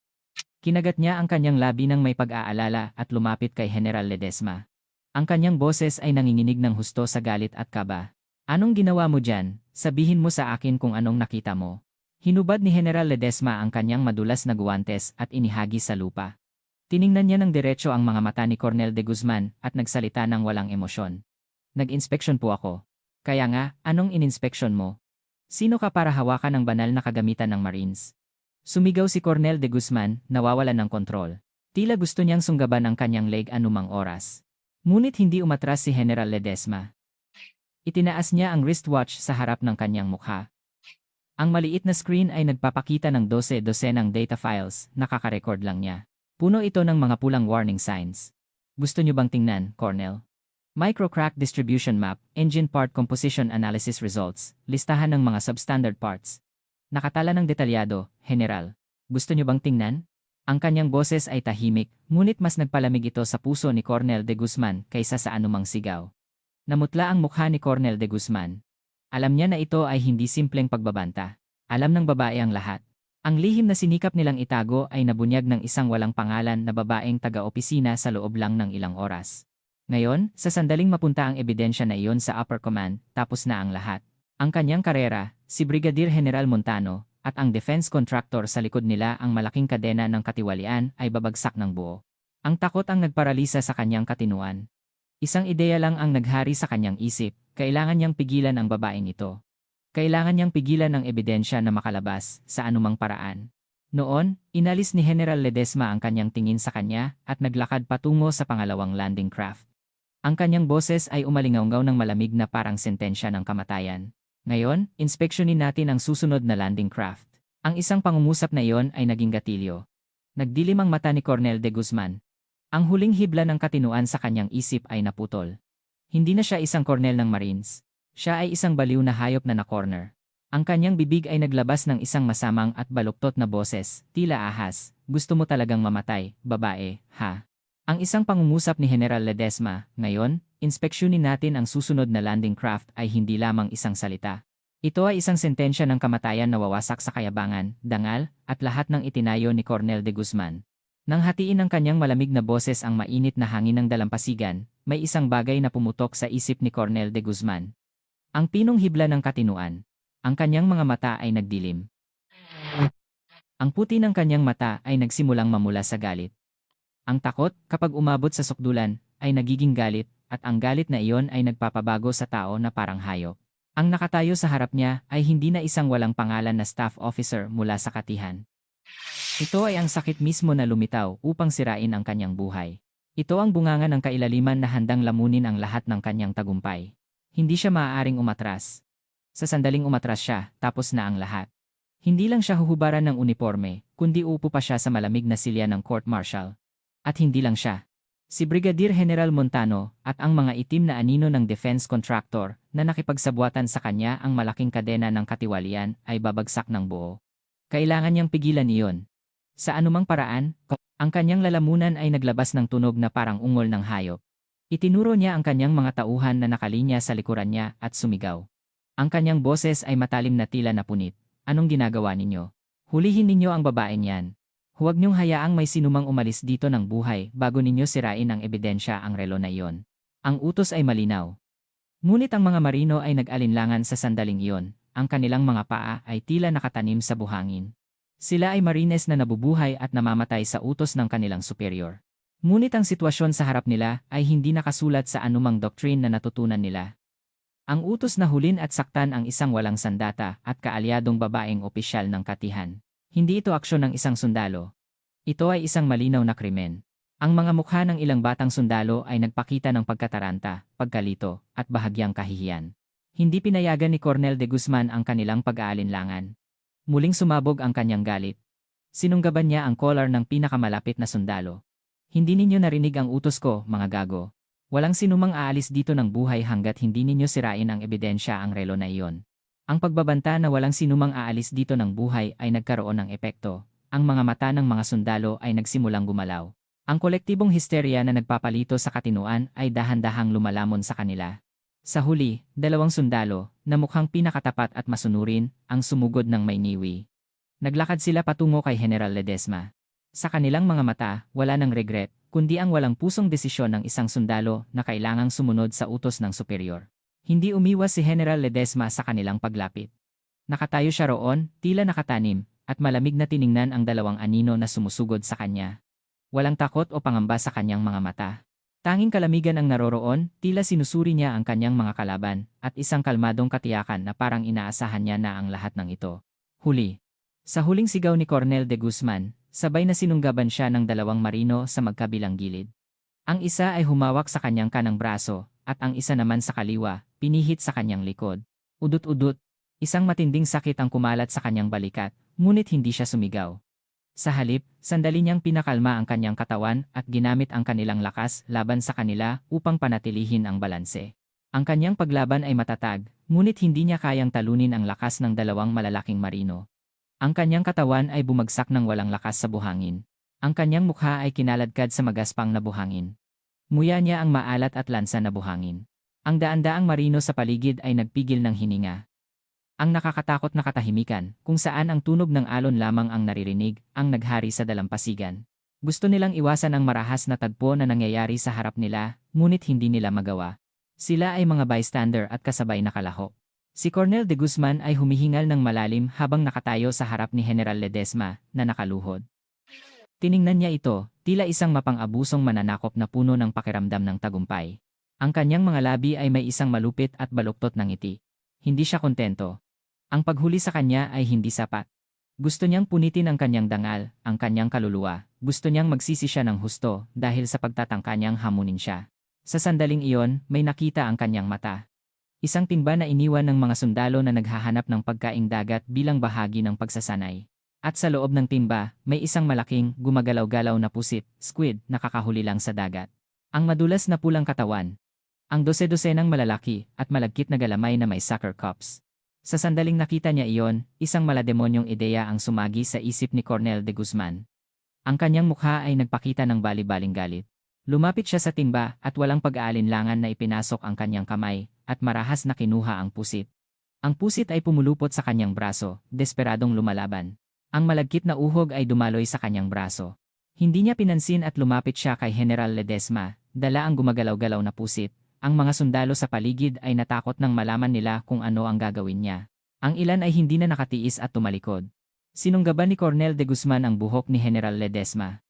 Kinagat niya ang kanyang labi ng may pag-aalala at lumapit kay General Ledesma. Ang kanyang boses ay nanginginig ng husto sa galit at kaba. Anong ginawa mo dyan? Sabihin mo sa akin kung anong nakita mo. Hinubad ni General Ledesma ang kanyang madulas na guwantes at inihagi sa lupa. Tiningnan niya ng diretso ang mga mata ni Colonel de Guzman at nagsalita ng walang emosyon. Nag-inspeksyon po ako. Kaya nga, anong ininspeksyon mo? Sino ka para hawakan ang banal na kagamitan ng Marines? Sumigaw si Colonel de Guzman, nawawalan ng kontrol. Tila gusto niyang sunggaban ang kanyang leg anumang oras. Ngunit hindi umatras si General Ledesma. Itinaas niya ang wristwatch sa harap ng kanyang mukha. Ang maliit na screen ay nagpapakita ng 12-dosenang data files, nakaka-record lang niya. Puno ito ng mga pulang warning signs. Gusto niyo bang tingnan, Colonel? Microcrack distribution map, engine part composition analysis results, listahan ng mga substandard parts. Nakatala ng detalyado, General. Gusto niyo bang tingnan? Ang kanyang boses ay tahimik, ngunit mas nagpalamig ito sa puso ni Colonel de Guzman kaysa sa anumang sigaw. Namutla ang mukha ni Colonel de Guzman. Alam niya na ito ay hindi simpleng pagbabanta. Alam ng babae ang lahat. Ang lihim na sinikap nilang itago ay nabunyag ng isang walang pangalan na babaeng taga-opisina sa loob lang ng ilang oras. Ngayon, sa sandaling mapunta ang ebidensya na iyon sa upper command, tapos na ang lahat. Ang kanyang karera, si Brigadier General Montano, at ang defense contractor sa likod nila ang malaking kadena ng katiwalian ay babagsak ng buo. Ang takot ang nagparalisa sa kanyang katinuan. Isang ideya lang ang naghari sa kanyang isip, kailangan niyang pigilan ang babaeng ito. Kailangan niyang pigilan ang ebidensya na makalabas sa anumang paraan. Noon, inalis ni General Ledesma ang kanyang tingin sa kanya at naglakad patungo sa pangalawang landing craft. Ang kanyang boses ay umalingaw-ngaw ng malamig na parang sentensya ng kamatayan. Ngayon, inspeksyonin natin ang susunod na landing craft. Ang isang pangungusap na iyon ay naging gatilyo. Nagdilim ang mata ni Colonel de Guzman. Ang huling hibla ng katinuan sa kanyang isip ay naputol. Hindi na siya isang kornel ng Marines. Siya ay isang baliw na hayop na na-corner. Ang kanyang bibig ay naglabas ng isang masamang at baluktot na boses, tila ahas. Gusto mo talagang mamatay, babae, ha? Ang isang pangungusap ni General Ledesma, ngayon, inspeksyonin natin ang susunod na landing craft ay hindi lamang isang salita. Ito ay isang sentensya ng kamatayan na wawasak sa kayabangan, dangal, at lahat ng itinayo ni Colonel de Guzman. Nang hatiin ng kanyang malamig na boses ang mainit na hangin ng dalampasigan, may isang bagay na pumutok sa isip ni Colonel de Guzman. Ang pinong hibla ng katinuan. Ang kanyang mga mata ay nagdilim. Ang puti ng kanyang mata ay nagsimulang mamula sa galit. Ang takot, kapag umabot sa sukdulan, ay nagiging galit, at ang galit na iyon ay nagpapabago sa tao na parang hayop. Ang nakatayo sa harap niya ay hindi na isang walang pangalan na staff officer mula sa katihan. Ito ay ang sakit mismo na lumitaw upang sirain ang kanyang buhay. Ito ang bunganga ng kailaliman na handang lamunin ang lahat ng kanyang tagumpay. Hindi siya maaaring umatras. Sa sandaling umatras siya, tapos na ang lahat. Hindi lang siya huhubaran ng uniforme, kundi uupo pa siya sa malamig na silya ng court-martial. At hindi lang siya. Si Brigadier General Montano at ang mga itim na anino ng defense contractor na nakipagsabwatan sa kanya ang malaking kadena ng katiwalian ay babagsak ng buo. Kailangan niyang pigilan iyon. Sa anumang paraan, Ang kanyang lalamunan ay naglabas ng tunog na parang ungol ng hayop. Itinuro niya ang kanyang mga tauhan na nakalinya sa likuran niya at sumigaw. Ang kanyang boses ay matalim na tila napunit. Anong ginagawa ninyo? Hulihin ninyo ang babaeng yan. Huwag niyong hayaang may sinumang umalis dito ng buhay bago ninyo sirain ang ebidensya ang relo na iyon. Ang utos ay malinaw. Ngunit ang mga marino ay nag-alinlangan sa sandaling iyon. Ang kanilang mga paa ay tila nakatanim sa buhangin. Sila ay marines na nabubuhay at namamatay sa utos ng kanilang superior. Ngunit ang sitwasyon sa harap nila ay hindi nakasulat sa anumang doctrine na natutunan nila. Ang utos na hulin at saktan ang isang walang sandata at kaalyadong babaeng opisyal ng katihan. Hindi ito aksyon ng isang sundalo. Ito ay isang malinaw na krimen. Ang mga mukha ng ilang batang sundalo ay nagpakita ng pagkataranta, pagkalito, at bahagyang kahihiyan. Hindi pinayagan ni Colonel de Guzman ang kanilang pag-aalinlangan. Muling sumabog ang kanyang galit. Sinunggaban niya ang collar ng pinakamalapit na sundalo. Hindi ninyo narinig ang utos ko, mga gago. Walang sinumang aalis dito ng buhay hanggat hindi ninyo sirain ang ebidensya ang relo na iyon. Ang pagbabanta na walang sinumang aalis dito ng buhay ay nagkaroon ng epekto. Ang mga mata ng mga sundalo ay nagsimulang gumalaw. Ang kolektibong histerya na nagpapalito sa katinuan ay dahan-dahang lumalamon sa kanila. Sa huli, dalawang sundalo, na mukhang pinakatapat at masunurin, ang sumugod ng may niwi. Naglakad sila patungo kay General Ledesma. Sa kanilang mga mata, wala ng regret, kundi ang walang pusong desisyon ng isang sundalo na kailangang sumunod sa utos ng superior. Hindi umiwas si General Ledesma sa kanilang paglapit. Nakatayo siya roon, tila nakatanim, at malamig na tiningnan ang dalawang anino na sumusugod sa kanya. Walang takot o pangamba sa kanyang mga mata. Tanging kalamigan ang naroroon, tila sinusuri niya ang kanyang mga kalaban, at isang kalmadong katiyakan na parang inaasahan niya na ang lahat ng ito. Huli. Sa huling sigaw ni Colonel de Guzman, sabay na sinunggaban siya ng dalawang marino sa magkabilang gilid. Ang isa ay humawak sa kanyang kanang braso, at ang isa naman sa kaliwa, pinihit sa kanyang likod. Udot-udot, isang matinding sakit ang kumalat sa kanyang balikat, ngunit hindi siya sumigaw. Sa halip, sandali niyang pinakalma ang kanyang katawan at ginamit ang kanilang lakas laban sa kanila upang panatilihin ang balanse. Ang kanyang paglaban ay matatag, ngunit hindi niya kayang talunin ang lakas ng dalawang malalaking marino. Ang kanyang katawan ay bumagsak ng walang lakas sa buhangin. Ang kanyang mukha ay kinaladkad sa magaspang na buhangin. Nguya niya ang maalat at lansa na buhangin. Ang daan-daang marino sa paligid ay nagpigil ng hininga. Ang nakakatakot na katahimikan, kung saan ang tunog ng alon lamang ang naririnig, ang naghari sa dalampasigan. Gusto nilang iwasan ang marahas na tagpo na nangyayari sa harap nila, ngunit hindi nila magawa. Sila ay mga bystander at kasabay na kalahok. Si Colonel de Guzman ay humihingal ng malalim habang nakatayo sa harap ni General Ledesma, na nakaluhod. Tiningnan niya ito, tila isang mapang-abusong mananakop na puno ng pakiramdam ng tagumpay. Ang kanyang mga labi ay may isang malupit at baluktot na ngiti. Hindi siya kontento. Ang paghuli sa kanya ay hindi sapat. Gusto niyang punitin ang kanyang dangal, ang kanyang kaluluwa. Gusto niyang magsisi siya ng husto dahil sa pagtatangka niyang hamunin siya. Sa sandaling iyon, may nakita ang kanyang mata. Isang timba na iniwan ng mga sundalo na naghahanap ng pagkaing dagat bilang bahagi ng pagsasanay. At sa loob ng timba, may isang malaking, gumagalaw-galaw na pusit, squid, na kakahuli lang sa dagat. Ang madulas na pulang katawan. Ang dose-dosenang malalaki at malagkit na galamay na may sucker cups. Sa sandaling nakita niya iyon, isang malademonyong ideya ang sumagi sa isip ni Colonel de Guzman. Ang kanyang mukha ay nagpakita ng bali-baling galit. Lumapit siya sa timba at walang pag-aalinlangan na ipinasok ang kanyang kamay at marahas na kinuha ang pusit. Ang pusit ay pumulupot sa kanyang braso, desperadong lumalaban. Ang malagkit na uhog ay dumaloy sa kanyang braso. Hindi niya pinansin at lumapit siya kay General Ledesma, dala ang gumagalaw-galaw na pusit. Ang mga sundalo sa paligid ay natakot nang malaman nila kung ano ang gagawin niya. Ang ilan ay hindi na nakatiis at tumalikod. Sinunggaban ni Colonel de Guzman ang buhok ni General Ledesma.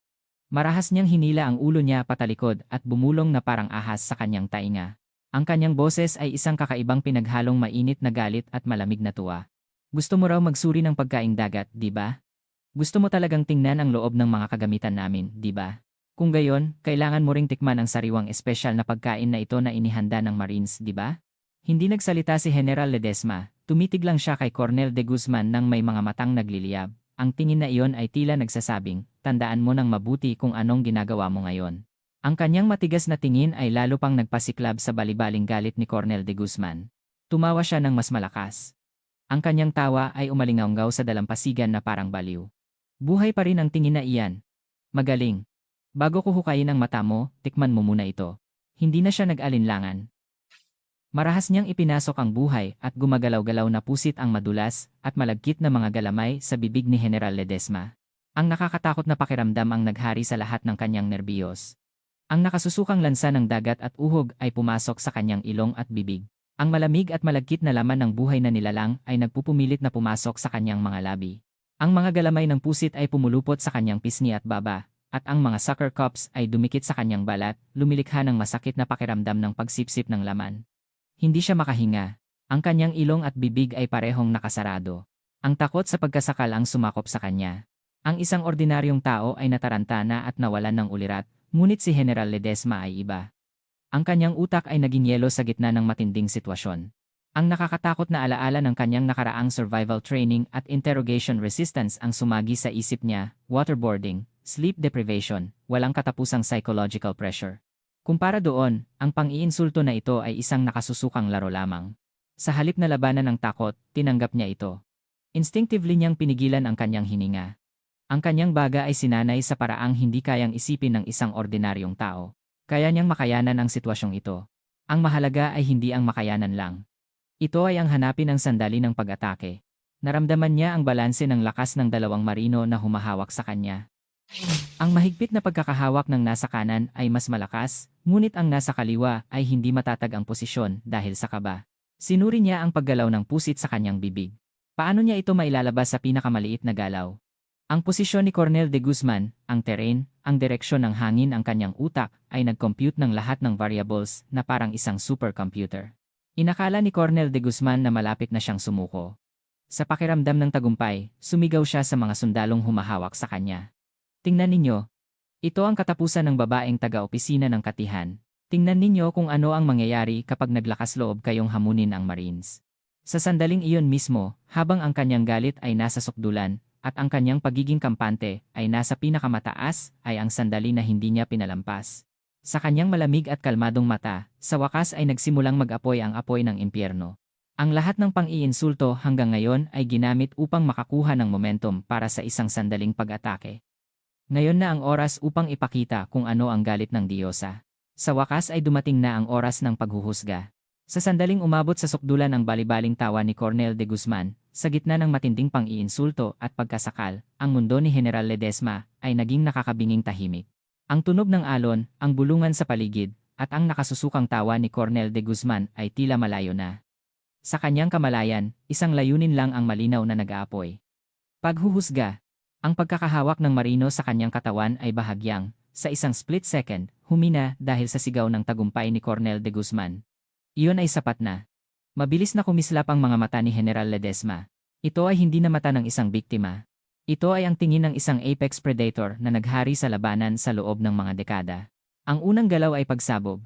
Marahas niyang hinila ang ulo niya patalikod at bumulong na parang ahas sa kanyang tainga. Ang kanyang boses ay isang kakaibang pinaghalong mainit na galit at malamig na tuwa. Gusto mo raw magsuri ng pagkaing dagat, di ba? Gusto mo talagang tingnan ang loob ng mga kagamitan namin, di ba? Kung gayon, kailangan mo ring tikman ang sariwang espesyal na pagkain na ito na inihanda ng Marines, di ba? Hindi nagsalita si General Ledesma, tumitig lang siya kay Colonel de Guzman nang may mga matang nagliliyab. Ang tingin na iyon ay tila nagsasabing, tandaan mo ng mabuti kung anong ginagawa mo ngayon. Ang kanyang matigas na tingin ay lalo pang nagpasiklab sa balibaling galit ni Colonel de Guzman. Tumawa siya ng mas malakas. Ang kanyang tawa ay umalingaw sa dalampasigan na parang baliw. Buhay pa rin ang tingin na iyan. Magaling. Bago ko hukayin ang mata mo, tikman mo muna ito. Hindi na siya nag-alinlangan. Marahas niyang ipinasok ang buhay at gumagalaw-galaw na pusit ang madulas at malagkit na mga galamay sa bibig ni General Ledesma. Ang nakakatakot na pakiramdam ang naghari sa lahat ng kanyang nerbiyos. Ang nakasusukang lansa ng dagat at uhog ay pumasok sa kanyang ilong at bibig. Ang malamig at malagkit na laman ng buhay na nilalang ay nagpupumilit na pumasok sa kanyang mga labi. Ang mga galamay ng pusit ay pumulupot sa kanyang pisngi at baba, at ang mga sucker cups ay dumikit sa kanyang balat, lumilikha ng masakit na pakiramdam ng pagsipsip ng laman. Hindi siya makahinga. Ang kanyang ilong at bibig ay parehong nakasarado. Ang takot sa pagkasakal ang sumakop sa kanya. Ang isang ordinaryong tao ay nataranta na at nawalan ng ulirat, ngunit si General Ledesma ay iba. Ang kanyang utak ay naging yelo sa gitna ng matinding sitwasyon. Ang nakakatakot na alaala ng kanyang nakaraang survival training at interrogation resistance ang sumagi sa isip niya, waterboarding, sleep deprivation, walang katapusang psychological pressure. Kumpara doon, ang pang-iinsulto na ito ay isang nakasusukang laro lamang. Sa halip na labanan ng takot, tinanggap niya ito. Instinctively niyang pinigilan ang kanyang hininga. Ang kanyang baga ay sinanay sa paraang hindi kayang isipin ng isang ordinaryong tao. Kaya niyang makayanan ang sitwasyong ito. Ang mahalaga ay hindi ang makayanan lang. Ito ay ang hanapin ang sandali ng pag-atake. Naramdaman niya ang balanse ng lakas ng dalawang marino na humahawak sa kanya. Ang mahigpit na pagkakahawak ng nasa kanan ay mas malakas, ngunit ang nasa kaliwa ay hindi matatag ang posisyon dahil sa kaba. Sinuri niya ang paggalaw ng pusit sa kanyang bibig. Paano niya ito mailalabas sa pinakamaliit na galaw? Ang posisyon ni Cornel de Guzman, ang terrain, ang direksyon ng hangin ang kanyang utak ay nag-compute ng lahat ng variables na parang isang supercomputer. Inakala ni Cornel de Guzman na malapit na siyang sumuko. Sa pakiramdam ng tagumpay, sumigaw siya sa mga sundalong humahawak sa kanya. Tingnan ninyo. Ito ang katapusan ng babaeng taga-opisina ng katihan. Tingnan ninyo kung ano ang mangyayari kapag naglakas loob kayong hamunin ang Marines. Sa sandaling iyon mismo, habang ang kanyang galit ay nasa sukdulan, at ang kanyang pagiging kampante ay nasa pinakamataas, ay ang sandali na hindi niya pinalampas. Sa kanyang malamig at kalmadong mata, sa wakas ay nagsimulang mag-apoy ang apoy ng impyerno. Ang lahat ng pang-iinsulto hanggang ngayon ay ginamit upang makakuha ng momentum para sa isang sandaling pag-atake. Ngayon na ang oras upang ipakita kung ano ang galit ng Diyosa. Sa wakas ay dumating na ang oras ng paghuhusga. Sa sandaling umabot sa sukdulan ang balibaling tawa ni Cornel de Guzman, sa gitna ng matinding pang-iinsulto at pagkasakal, ang mundo ni General Ledesma ay naging nakakabinging tahimik. Ang tunog ng alon, ang bulungan sa paligid, at ang nakasusukang tawa ni Cornel de Guzman ay tila malayo na. Sa kanyang kamalayan, isang layunin lang ang malinaw na nag-aapoy. Paghuhusga. Ang pagkakahawak ng marino sa kanyang katawan ay bahagyang, sa isang split second, humina dahil sa sigaw ng tagumpay ni Cornel de Guzman. Iyon ay sapat na. Mabilis na kumislap ang mga mata ni General Ledesma. Ito ay hindi na mata ng isang biktima. Ito ay ang tingin ng isang apex predator na naghari sa labanan sa loob ng mga dekada. Ang unang galaw ay pagsabog.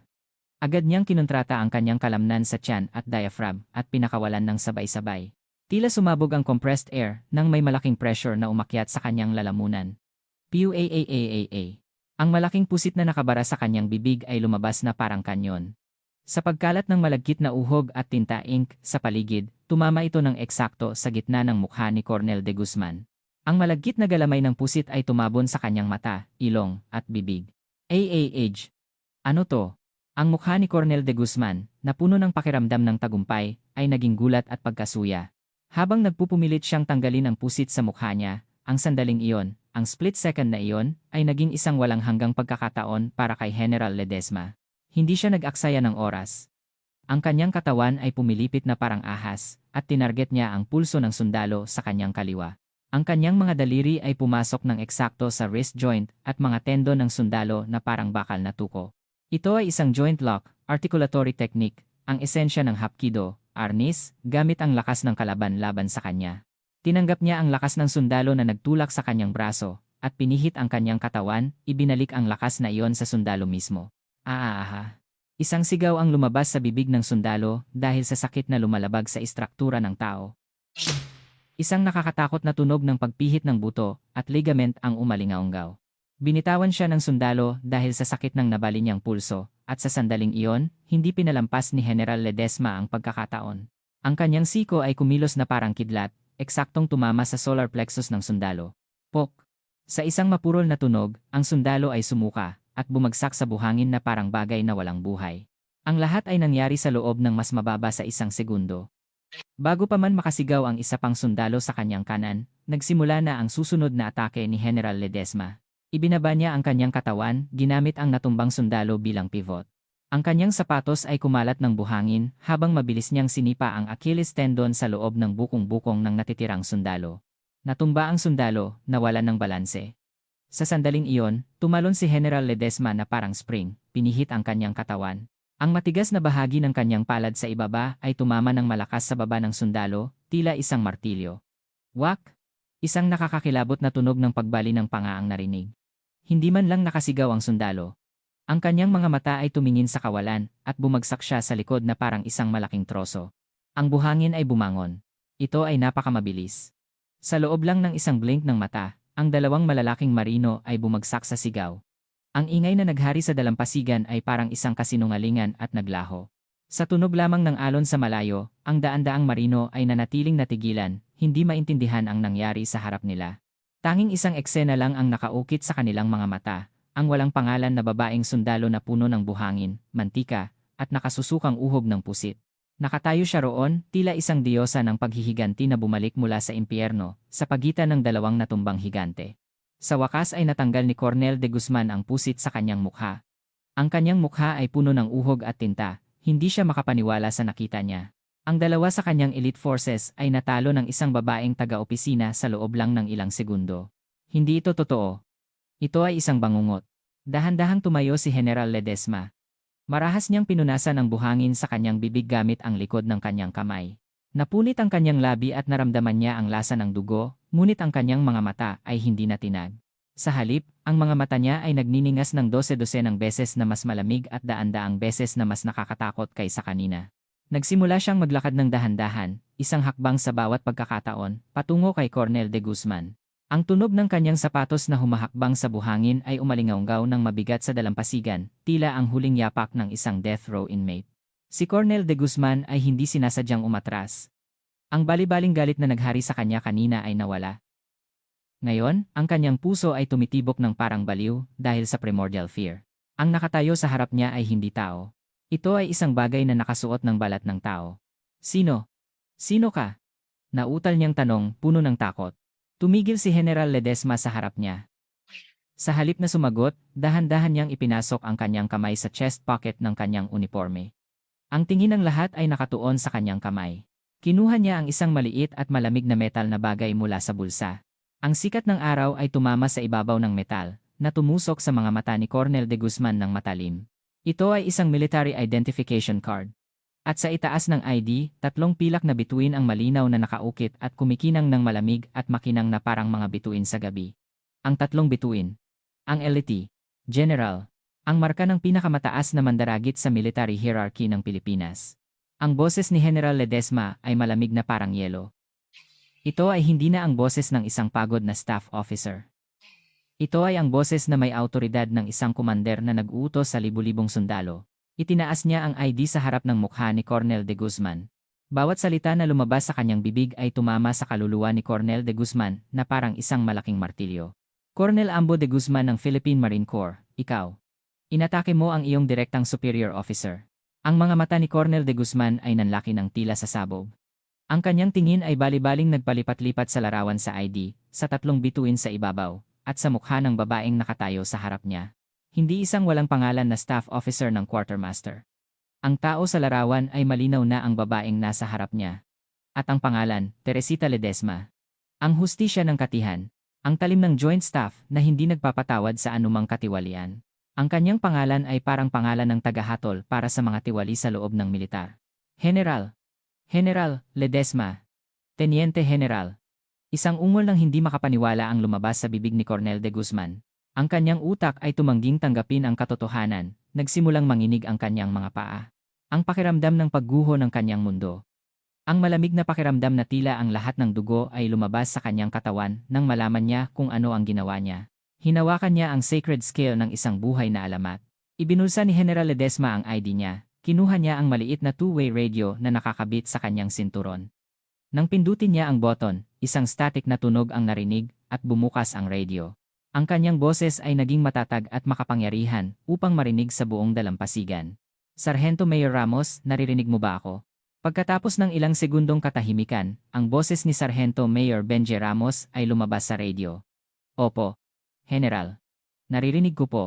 Agad niyang kinontrata ang kanyang kalamnan sa tiyan at diaphragm at pinakawalan ng sabay-sabay. Tila sumabog ang compressed air nang may malaking pressure na umakyat sa kanyang lalamunan. Puaaaaaa. Ang malaking pusit na nakabara sa kanyang bibig ay lumabas na parang kanyon. Sa pagkalat ng malagkit na uhog at tinta ink sa paligid, tumama ito ng eksakto sa gitna ng mukha ni Cornel de Guzman. Ang malagkit na galamay ng pusit ay tumabon sa kanyang mata, ilong, at bibig. Ano to? Ang mukha ni Cornel de Guzman, na puno ng pakiramdam ng tagumpay, ay naging gulat at pagkasuya. Habang nagpupumilit siyang tanggalin ang pusit sa mukha niya, ang sandaling iyon, ang split second na iyon, ay naging isang walang hanggang pagkakataon para kay General Ledesma. Hindi siya nag-aksaya ng oras. Ang kanyang katawan ay pumilipit na parang ahas, at tinarget niya ang pulso ng sundalo sa kanyang kaliwa. Ang kanyang mga daliri ay pumasok ng eksakto sa wrist joint at mga tendon ng sundalo na parang bakal na tuko. Ito ay isang joint lock, articulatory technique, ang esensya ng Hapkido, arnis, gamit ang lakas ng kalaban laban sa kanya. Tinanggap niya ang lakas ng sundalo na nagtulak sa kanyang braso, at pinihit ang kanyang katawan, ibinalik ang lakas na iyon sa sundalo mismo. Isang sigaw ang lumabas sa bibig ng sundalo dahil sa sakit na lumalabag sa istruktura ng tao. Isang nakakatakot na tunog ng pagpihit ng buto at ligament ang umalingaunggaw. Binitawan siya ng sundalo dahil sa sakit ng nabali niyang pulso, at sa sandaling iyon, hindi pinalampas ni General Ledesma ang pagkakataon. Ang kanyang siko ay kumilos na parang kidlat, eksaktong tumama sa solar plexus ng sundalo. Pok! Sa isang mapurol na tunog, ang sundalo ay sumuka at bumagsak sa buhangin na parang bagay na walang buhay. Ang lahat ay nangyari sa loob ng mas mababa sa isang segundo. Bago pa man makasigaw ang isa pang sundalo sa kanyang kanan, nagsimula na ang susunod na atake ni General Ledesma. Ibinaba niya ang kanyang katawan, ginamit ang natumbang sundalo bilang pivot. Ang kanyang sapatos ay kumalat ng buhangin habang mabilis niyang sinipa ang Achilles tendon sa loob ng bukong-bukong ng natitirang sundalo. Natumba ang sundalo, nawalan ng balanse. Sa sandaling iyon, tumalon si General Ledesma na parang spring, pinihit ang kanyang katawan. Ang matigas na bahagi ng kanyang palad sa ibaba ay tumama ng malakas sa baba ng sundalo, tila isang martilyo. Wak! Isang nakakakilabot na tunog ng pagbali ng panga ang narinig. Hindi man lang nakasigaw ang sundalo. Ang kanyang mga mata ay tumingin sa kawalan at bumagsak siya sa likod na parang isang malaking troso. Ang buhangin ay bumangon. Ito ay napakamabilis. Sa loob lang ng isang blink ng mata, ang dalawang malalaking marino ay bumagsak sa sigaw. Ang ingay na naghari sa dalampasigan ay parang isang kasinungalingan at naglaho. Sa tunog lamang ng alon sa malayo, ang daan-daang marino ay nanatiling natigilan, hindi maintindihan ang nangyari sa harap nila. Tanging isang eksena lang ang nakaukit sa kanilang mga mata, ang walang pangalan na babaeng sundalo na puno ng buhangin, mantika, at nakasusukang uhog ng pusit. Nakatayo siya roon, tila isang diyosa ng paghihiganti na bumalik mula sa impyerno, sa pagitan ng dalawang natumbang higante. Sa wakas ay natanggal ni Colonel de Guzman ang pusit sa kanyang mukha. Ang kanyang mukha ay puno ng uhog at tinta, hindi siya makapaniwala sa nakita niya. Ang dalawa sa kanyang elite forces ay natalo ng isang babaeng taga-opisina sa loob lang ng ilang segundo. Hindi ito totoo. Ito ay isang bangungot. Dahan-dahang tumayo si General Ledesma. Marahas niyang pinunasan ang buhangin sa kanyang bibig gamit ang likod ng kanyang kamay. Napunit ang kanyang labi at naramdaman niya ang lasa ng dugo, ngunit ang kanyang mga mata ay hindi natinag. Sa halip, ang mga mata niya ay nagniningas ng 12-12 ng beses na mas malamig at daan-daang beses na mas nakakatakot kaysa kanina. Nagsimula siyang maglakad ng dahan-dahan, isang hakbang sa bawat pagkakataon, patungo kay Colonel de Guzman. Ang tunog ng kanyang sapatos na humahakbang sa buhangin ay umalingaw-ngaw ng mabigat sa dalampasigan, tila ang huling yapak ng isang death row inmate. Si Colonel de Guzman ay hindi sinasadyang umatras. Ang bali-baling galit na naghari sa kanya kanina ay nawala. Ngayon, ang kanyang puso ay tumitibok ng parang baliw dahil sa primordial fear. Ang nakatayo sa harap niya ay hindi tao. Ito ay isang bagay na nakasuot ng balat ng tao. Sino? Sino ka? Nautal niyang tanong, puno ng takot. Tumigil si General Ledesma sa harap niya. Sa halip na sumagot, dahan-dahan niyang ipinasok ang kanyang kamay sa chest pocket ng kanyang uniforme. Ang tingin ng lahat ay nakatuon sa kanyang kamay. Kinuha niya ang isang maliit at malamig na metal na bagay mula sa bulsa. Ang sikat ng araw ay tumama sa ibabaw ng metal, na tumusok sa mga mata ni Colonel de Guzman ng matalim. Ito ay isang military identification card. At sa itaas ng ID, 3 pilak na bituin ang malinaw na nakaukit at kumikinang ng malamig at makinang na parang mga bituin sa gabi. Ang 3 bituin. Ang LT. General. Ang marka ng pinakamataas na mandaragit sa military hierarchy ng Pilipinas. Ang boses ni General Ledesma ay malamig na parang yelo. Ito ay hindi na ang boses ng isang pagod na staff officer. Ito ay ang boses na may autoridad ng isang komander na nag-uutos sa libu-libong sundalo. Itinaas niya ang ID sa harap ng mukha ni Colonel de Guzman. Bawat salita na lumabas sa kanyang bibig ay tumama sa kaluluwa ni Colonel de Guzman na parang isang malaking martilyo. Colonel Ambo de Guzman ng Philippine Marine Corps, ikaw. Inatake mo ang iyong direktang superior officer. Ang mga mata ni Colonel de Guzman ay nanlaki ng tila sa sabog. Ang kanyang tingin ay bali-baling nagpalipat-lipat sa larawan sa ID, sa 3 bituin sa ibabaw, at sa mukha ng babaeng nakatayo sa harap niya. Hindi isang walang pangalan na staff officer ng quartermaster. Ang tao sa larawan ay malinaw na ang babaeng nasa harap niya. At ang pangalan, Teresita Ledesma. Ang hustisya ng katihan. Ang talim ng joint staff na hindi nagpapatawad sa anumang katiwalian. Ang kanyang pangalan ay parang pangalan ng tagahatol para sa mga tiwali sa loob ng militar. General. General Ledesma. Teniente General. Isang ungol ng hindi makapaniwala ang lumabas sa bibig ni Colonel de Guzman. Ang kanyang utak ay tumangging tanggapin ang katotohanan, nagsimulang manginig ang kanyang mga paa. Ang pakiramdam ng pagguho ng kanyang mundo. Ang malamig na pakiramdam na tila ang lahat ng dugo ay lumabas sa kanyang katawan nang malaman niya kung ano ang ginawa niya. Hinawakan niya ang sacred scale ng isang buhay na alamat. Ibinulsa ni General Ledesma ang ID niya. Kinuha niya ang maliit na two-way radio na nakakabit sa kanyang sinturon. Nang pindutin niya ang button, isang static na tunog ang narinig at bumukas ang radio. Ang kanyang boses ay naging matatag at makapangyarihan upang marinig sa buong dalampasigan. Sargento Mayor Ramos, naririnig mo ba ako? Pagkatapos ng ilang segundong katahimikan, ang boses ni Sargento Mayor Benji Ramos ay lumabas sa radio. Opo, General. Naririnig ko po.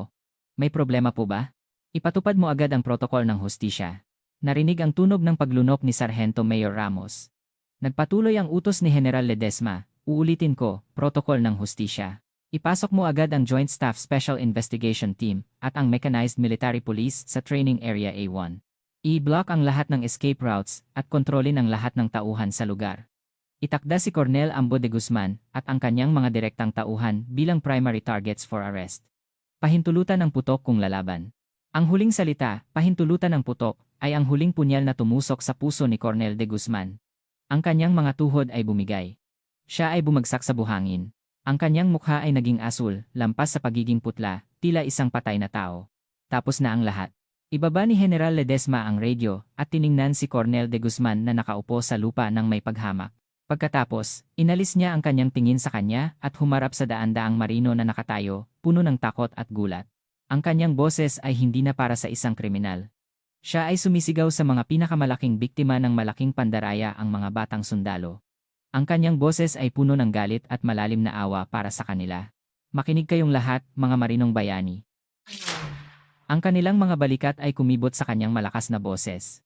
May problema po ba? Ipatupad mo agad ang protokol ng hustisya. Narinig ang tunog ng paglunok ni Sargento Mayor Ramos. Nagpatuloy ang utos ni General Ledesma. Uulitin ko, protokol ng hustisya. Ipasok mo agad ang Joint Staff Special Investigation Team at ang Mechanized Military Police sa Training Area A1. I-block ang lahat ng escape routes at kontrolin ang lahat ng tauhan sa lugar. Itakda si Colonel Ambo de Guzman at ang kanyang mga direktang tauhan bilang primary targets for arrest. Pahintulutan ng putok kung lalaban. Ang huling salita, pahintulutan ng putok, ay ang huling punyal na tumusok sa puso ni Colonel de Guzman. Ang kanyang mga tuhod ay bumigay. Siya ay bumagsak sa buhangin. Ang kanyang mukha ay naging asul, lampas sa pagiging putla, tila isang patay na tao. Tapos na ang lahat. Ibaba ni General Ledesma ang radio at tiningnan si Colonel de Guzman na nakaupo sa lupa ng may paghamak. Pagkatapos, inalis niya ang kanyang tingin sa kanya at humarap sa daan-daang marino na nakatayo, puno ng takot at gulat. Ang kanyang boses ay hindi na para sa isang kriminal. Siya ay sumisigaw sa mga pinakamalaking biktima ng malaking pandaraya, ang mga batang sundalo. Ang kanyang boses ay puno ng galit at malalim na awa para sa kanila. Makinig kayong lahat, mga marinong bayani. Ang kanilang mga balikat ay kumibot sa kanyang malakas na boses.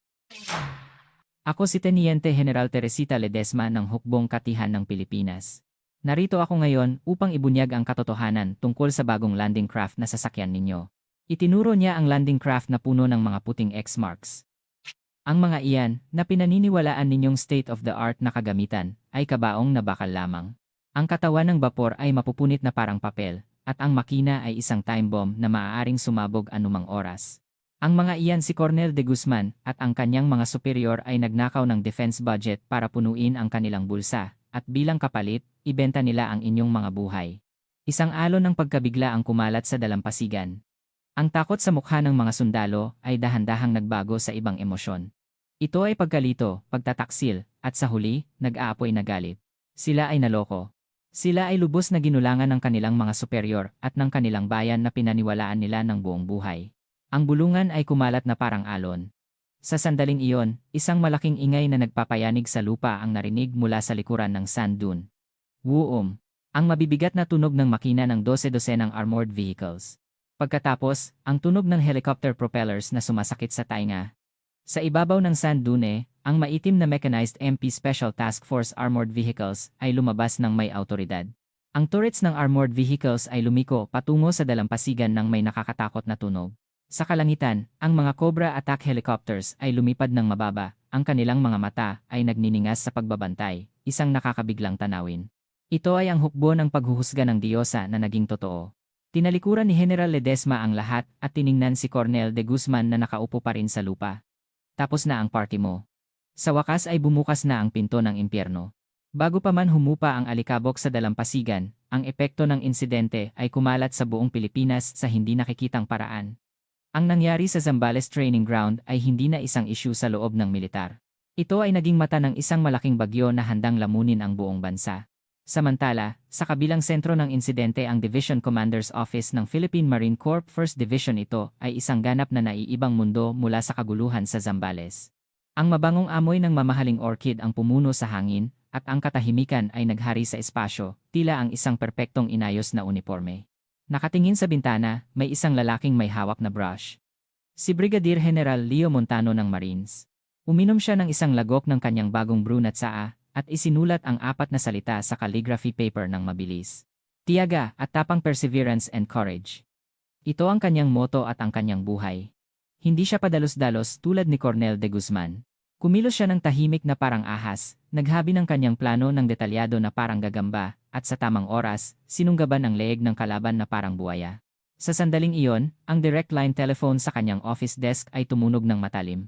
Ako si Teniente General Teresita Ledesma ng Hukbong Katihan ng Pilipinas. Narito ako ngayon upang ibunyag ang katotohanan tungkol sa bagong landing craft na sasakyan ninyo. Itinuro niya ang landing craft na puno ng mga puting X marks. Ang mga iyan, na pinaniniwalaan ninyong state-of-the-art na kagamitan, ay kabaong na bakal lamang. Ang katawan ng bapor ay mapupunit na parang papel, at ang makina ay isang time bomb na maaaring sumabog anumang oras. Ang mga iyan si Colonel de Guzman at ang kanyang mga superior ay nagnakaw ng defense budget para punuin ang kanilang bulsa, at bilang kapalit, ibenta nila ang inyong mga buhay. Isang alon ng pagkabigla ang kumalat sa dalampasigan. Ang takot sa mukha ng mga sundalo ay dahan-dahang nagbago sa ibang emosyon. Ito ay pagkalito, pagtataksil, at sa huli, nag-aapoy na galit. Sila ay naloko. Sila ay lubos na ginulangan ng kanilang mga superior at ng kanilang bayan na pinaniwalaan nila ng buong buhay. Ang bulungan ay kumalat na parang alon. Sa sandaling iyon, isang malaking ingay na nagpapayanig sa lupa ang narinig mula sa likuran ng sand dune. Wuom! Ang mabibigat na tunog ng makina ng 12-dosenang armored vehicles. Pagkatapos, ang tunog ng helicopter propellers na sumasakit sa tainga. Sa ibabaw ng sand dune, ang maitim na mechanized MP Special Task Force Armored Vehicles ay lumabas ng may autoridad. Ang turrets ng armored vehicles ay lumiko patungo sa dalampasigan ng may nakakatakot na tunog. Sa kalangitan, ang mga Cobra attack helicopters ay lumipad ng mababa, ang kanilang mga mata ay nagniningas sa pagbabantay, isang nakakabiglang tanawin. Ito ay ang hukbo ng paghuhusga ng diyosa na naging totoo. Tinalikuran ni General Ledesma ang lahat at tiningnan si Colonel de Guzman na nakaupo pa rin sa lupa. Tapos na ang party mo. Sa wakas ay bumukas na ang pinto ng impyerno. Bago pa man humupa ang alikabok sa dalampasigan, ang epekto ng insidente ay kumalat sa buong Pilipinas sa hindi nakikitang paraan. Ang nangyari sa Zambales Training Ground ay hindi na isang issue sa loob ng militar. Ito ay naging mata ng isang malaking bagyo na handang lamunin ang buong bansa. Samantala, sa kabilang sentro ng insidente ang Division Commander's Office ng Philippine Marine Corps 1st Division, ito ay isang ganap na naiibang mundo mula sa kaguluhan sa Zambales. Ang mabangong amoy ng mamahaling orchid ang pumuno sa hangin, at ang katahimikan ay naghari sa espasyo, tila ang isang perpektong inayos na uniforme. Nakatingin sa bintana, may isang lalaking may hawak na brush. Si Brigadier General Leo Montano ng Marines. Uminom siya ng isang lagok ng kanyang bagong brew na tsaa, at isinulat ang 4 na salita sa calligraphy paper ng mabilis. Tiyaga at tapang, perseverance and courage. Ito ang kanyang motto at ang kanyang buhay. Hindi siya padalos-dalos tulad ni Colonel de Guzman. Kumilos siya ng tahimik na parang ahas, naghabi ng kanyang plano ng detalyado na parang gagamba, at sa tamang oras, sinunggaban ang leeg ng kalaban na parang buwaya. Sa sandaling iyon, ang direct line telephone sa kanyang office desk ay tumunog ng matalim.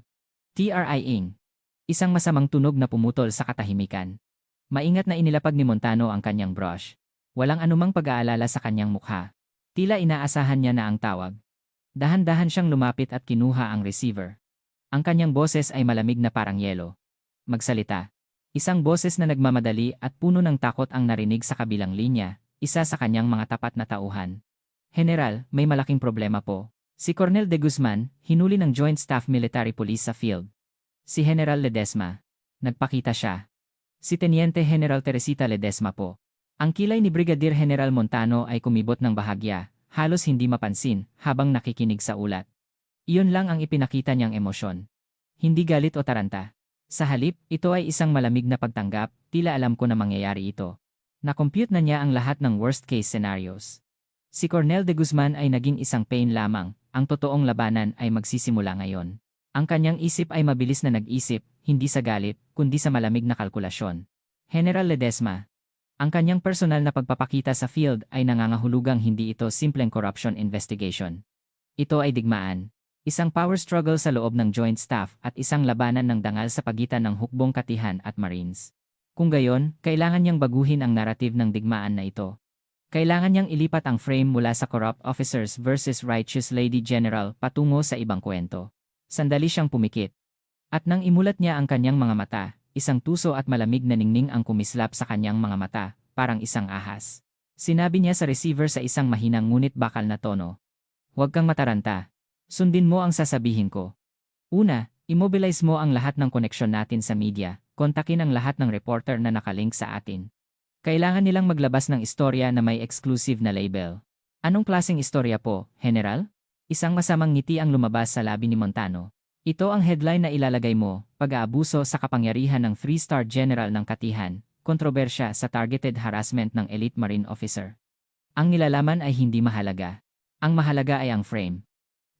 Tring. Isang masamang tunog na pumutol sa katahimikan. Maingat na inilapag ni Montano ang kanyang brush. Walang anumang pag-aalala sa kanyang mukha. Tila inaasahan niya na ang tawag. Dahan-dahan siyang lumapit at kinuha ang receiver. Ang kanyang boses ay malamig na parang yelo. Magsalita. Isang boses na nagmamadali at puno ng takot ang narinig sa kabilang linya, isa sa kanyang mga tapat na tauhan. General, may malaking problema po. Si Colonel de Guzman, hinuli ng Joint Staff Military Police sa field. Si General Ledesma. Nagpakita siya. Si Teniente General Teresita Ledesma po. Ang kilay ni Brigadier General Montano ay kumibot ng bahagya, halos hindi mapansin, habang nakikinig sa ulat. Iyon lang ang ipinakita niyang emosyon. Hindi galit o taranta. Sa halip, ito ay isang malamig na pagtanggap, tila alam ko na mangyayari ito. Na-compute na niya ang lahat ng worst-case scenarios. Si Colonel de Guzman ay naging isang pain lamang, ang totoong labanan ay magsisimula ngayon. Ang kanyang isip ay mabilis na nag-isip, hindi sa galit, kundi sa malamig na kalkulasyon. General Ledesma. Ang kanyang personal na pagpapakita sa field ay nangangahulugang hindi ito simpleng corruption investigation. Ito ay digmaan. Isang power struggle sa loob ng Joint Staff at isang labanan ng dangal sa pagitan ng hukbong katihan at Marines. Kung gayon, kailangan niyang baguhin ang narrative ng digmaan na ito. Kailangan niyang ilipat ang frame mula sa corrupt officers versus righteous lady general patungo sa ibang kwento. Sandali siyang pumikit. At nang imulat niya ang kanyang mga mata, isang tuso at malamig na ningning ang kumislap sa kanyang mga mata, parang isang ahas. Sinabi niya sa receiver sa isang mahinang ngunit bakal na tono. Huwag kang mataranta. Sundin mo ang sasabihin ko. Una, immobilize mo ang lahat ng koneksyon natin sa media, kontakin ang lahat ng reporter na nakalink sa atin. Kailangan nilang maglabas ng istorya na may exclusive na label. Anong klaseng istorya po, General? Isang masamang ngiti ang lumabas sa labi ni Montano. Ito ang headline na ilalagay mo, pag-aabuso sa kapangyarihan ng 3-star general ng Katihan, kontrobersya sa targeted harassment ng elite marine officer. Ang nilalaman ay hindi mahalaga. Ang mahalaga ay ang frame.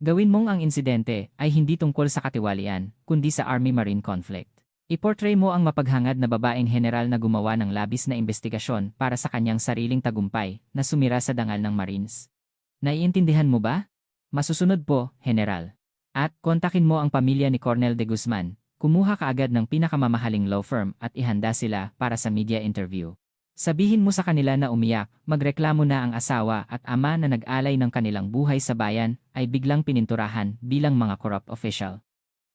Gawin mong ang insidente ay hindi tungkol sa katiwalian, kundi sa Army-Marine conflict. I-portray mo ang mapaghangad na babaeng general na gumawa ng labis na investigasyon para sa kanyang sariling tagumpay na sumira sa dangal ng Marines. Naiintindihan mo ba? Masusunod po, General. At kontakin mo ang pamilya ni Colonel de Guzman, kumuha kaagad ng pinakamamahaling law firm at ihanda sila para sa media interview. Sabihin mo sa kanila na umiyak, magreklamo na ang asawa at ama na nag-alay ng kanilang buhay sa bayan ay biglang pininturahan bilang mga corrupt official.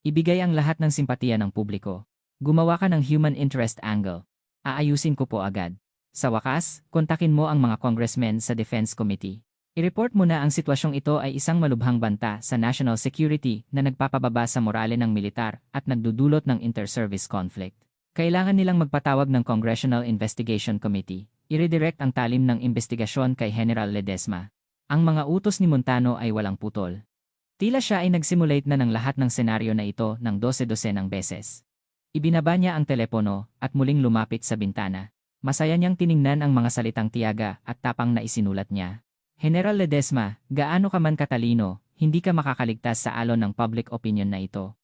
Ibigay ang lahat ng simpatiya ng publiko. Gumawa ka ng human interest angle. Aayusin ko po agad. Sa wakas, kontakin mo ang mga congressmen sa Defense Committee. I-report mo na ang sitwasyong ito ay isang malubhang banta sa national security na nagpapababa sa morale ng militar at nagdudulot ng inter-service conflict. Kailangan nilang magpatawag ng Congressional Investigation Committee. I-redirect ang talim ng investigasyon kay General Ledesma. Ang mga utos ni Montano ay walang putol. Tila siya ay nagsimulate na ng lahat ng senaryo na ito ng 12-12 beses. Ibinaba niya ang telepono at muling lumapit sa bintana. Masaya niyang tiningnan ang mga salitang tiyaga at tapang na isinulat niya. General Ledesma, gaano ka man katalino, hindi ka makakaligtas sa alon ng public opinion na ito.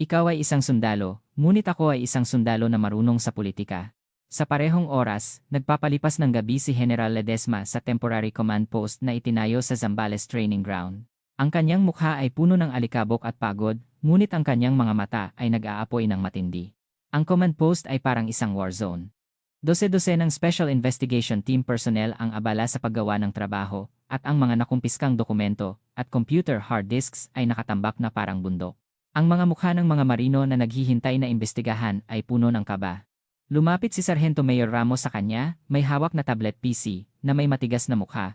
Ikaw ay isang sundalo, ngunit ako ay isang sundalo na marunong sa politika. Sa parehong oras, nagpapalipas ng gabi si General Ledesma sa temporary command post na itinayo sa Zambales Training Ground. Ang kanyang mukha ay puno ng alikabok at pagod, ngunit ang kanyang mga mata ay nag-aapoy ng matindi. Ang command post ay parang isang war zone. 12-12 ng Special Investigation Team personnel ang abala sa paggawa ng trabaho, at ang mga nakumpiskang dokumento at computer hard disks ay nakatambak na parang bundok. Ang mga mukha ng mga marino na naghihintay na imbestigahan ay puno ng kaba. Lumapit si Sargento Mayor Ramos sa kanya, may hawak na tablet PC, na may matigas na mukha.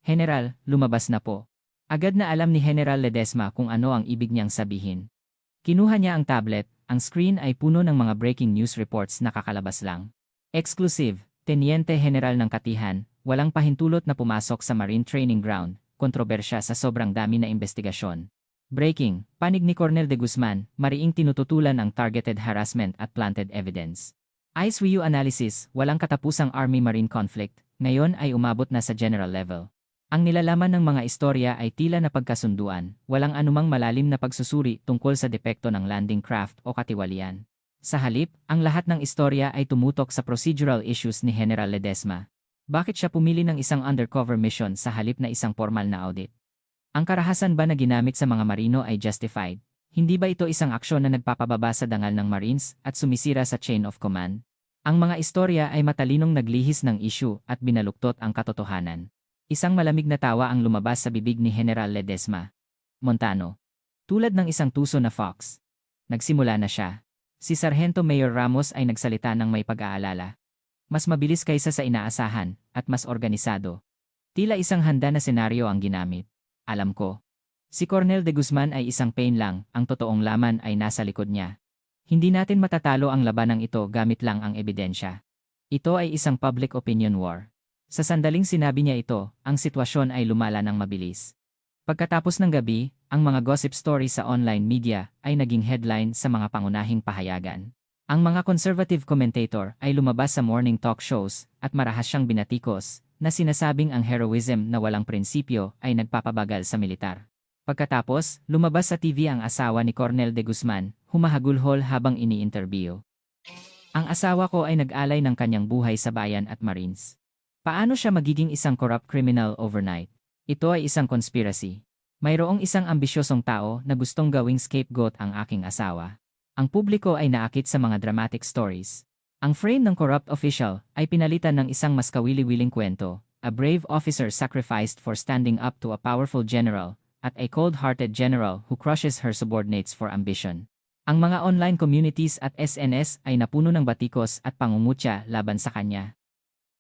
General, lumabas na po. Agad na alam ni General Ledesma kung ano ang ibig niyang sabihin. Kinuha niya ang tablet, ang screen ay puno ng mga breaking news reports na kakalabas lang. Exclusive, Teniente General ng Katihan, walang pahintulot na pumasok sa Marine Training Ground, kontrobersya sa sobrang dami na investigasyon. Breaking, panig ni Colonel de Guzman, mariing tinututulan ang targeted harassment at planted evidence. ISWU analysis, walang katapusang Army-Marine conflict, ngayon ay umabot na sa general level. Ang nilalaman ng mga istorya ay tila na pagkasunduan, walang anumang malalim na pagsusuri tungkol sa depekto ng landing craft o katiwalian. Sa halip, ang lahat ng istorya ay tumutok sa procedural issues ni General Ledesma. Bakit siya pumili ng isang undercover mission sa halip na isang formal na audit? Ang karahasan ba na ginamit sa mga marino ay justified? Hindi ba ito isang aksyon na nagpapababa sa dangal ng Marines at sumisira sa chain of command? Ang mga istorya ay matalinong naglihis ng issue at binaluktot ang katotohanan. Isang malamig na tawa ang lumabas sa bibig ni General Ledesma. Montano. Tulad ng isang tuso na fox. Nagsimula na siya. Si Sargento Mayor Ramos ay nagsalita ng may pag-aalala. Mas mabilis kaysa sa inaasahan, at mas organisado. Tila isang handa na senaryo ang ginamit. Alam ko. Si Cornel de Guzman ay isang pain lang, ang totoong laman ay nasa likod niya. Hindi natin matatalo ang labanang ito gamit lang ang ebidensya. Ito ay isang public opinion war. Sa sandaling sinabi niya ito, ang sitwasyon ay lumala ng mabilis. Pagkatapos ng gabi, ang mga gossip stories sa online media ay naging headline sa mga pangunahing pahayagan. Ang mga conservative commentator ay lumabas sa morning talk shows at marahas siyang binatikos na sinasabing ang heroism na walang prinsipyo ay nagpapabagal sa militar. Pagkatapos, lumabas sa TV ang asawa ni Cornel de Guzman, humahagulhol habang ini-interview. Ang asawa ko ay nag-alay ng kanyang buhay sa bayan at Marines. Paano siya magiging isang corrupt criminal overnight? Ito ay isang conspiracy. Mayroong isang ambisyosong tao na gustong gawing scapegoat ang aking asawa. Ang publiko ay naakit sa mga dramatic stories. Ang frame ng corrupt official ay pinalitan ng isang mas kawili-wiling kwento, a brave officer sacrificed for standing up to a powerful general, at a cold-hearted general who crushes her subordinates for ambition. Ang mga online communities at SNS ay napuno ng batikos at pangungutya laban sa kanya.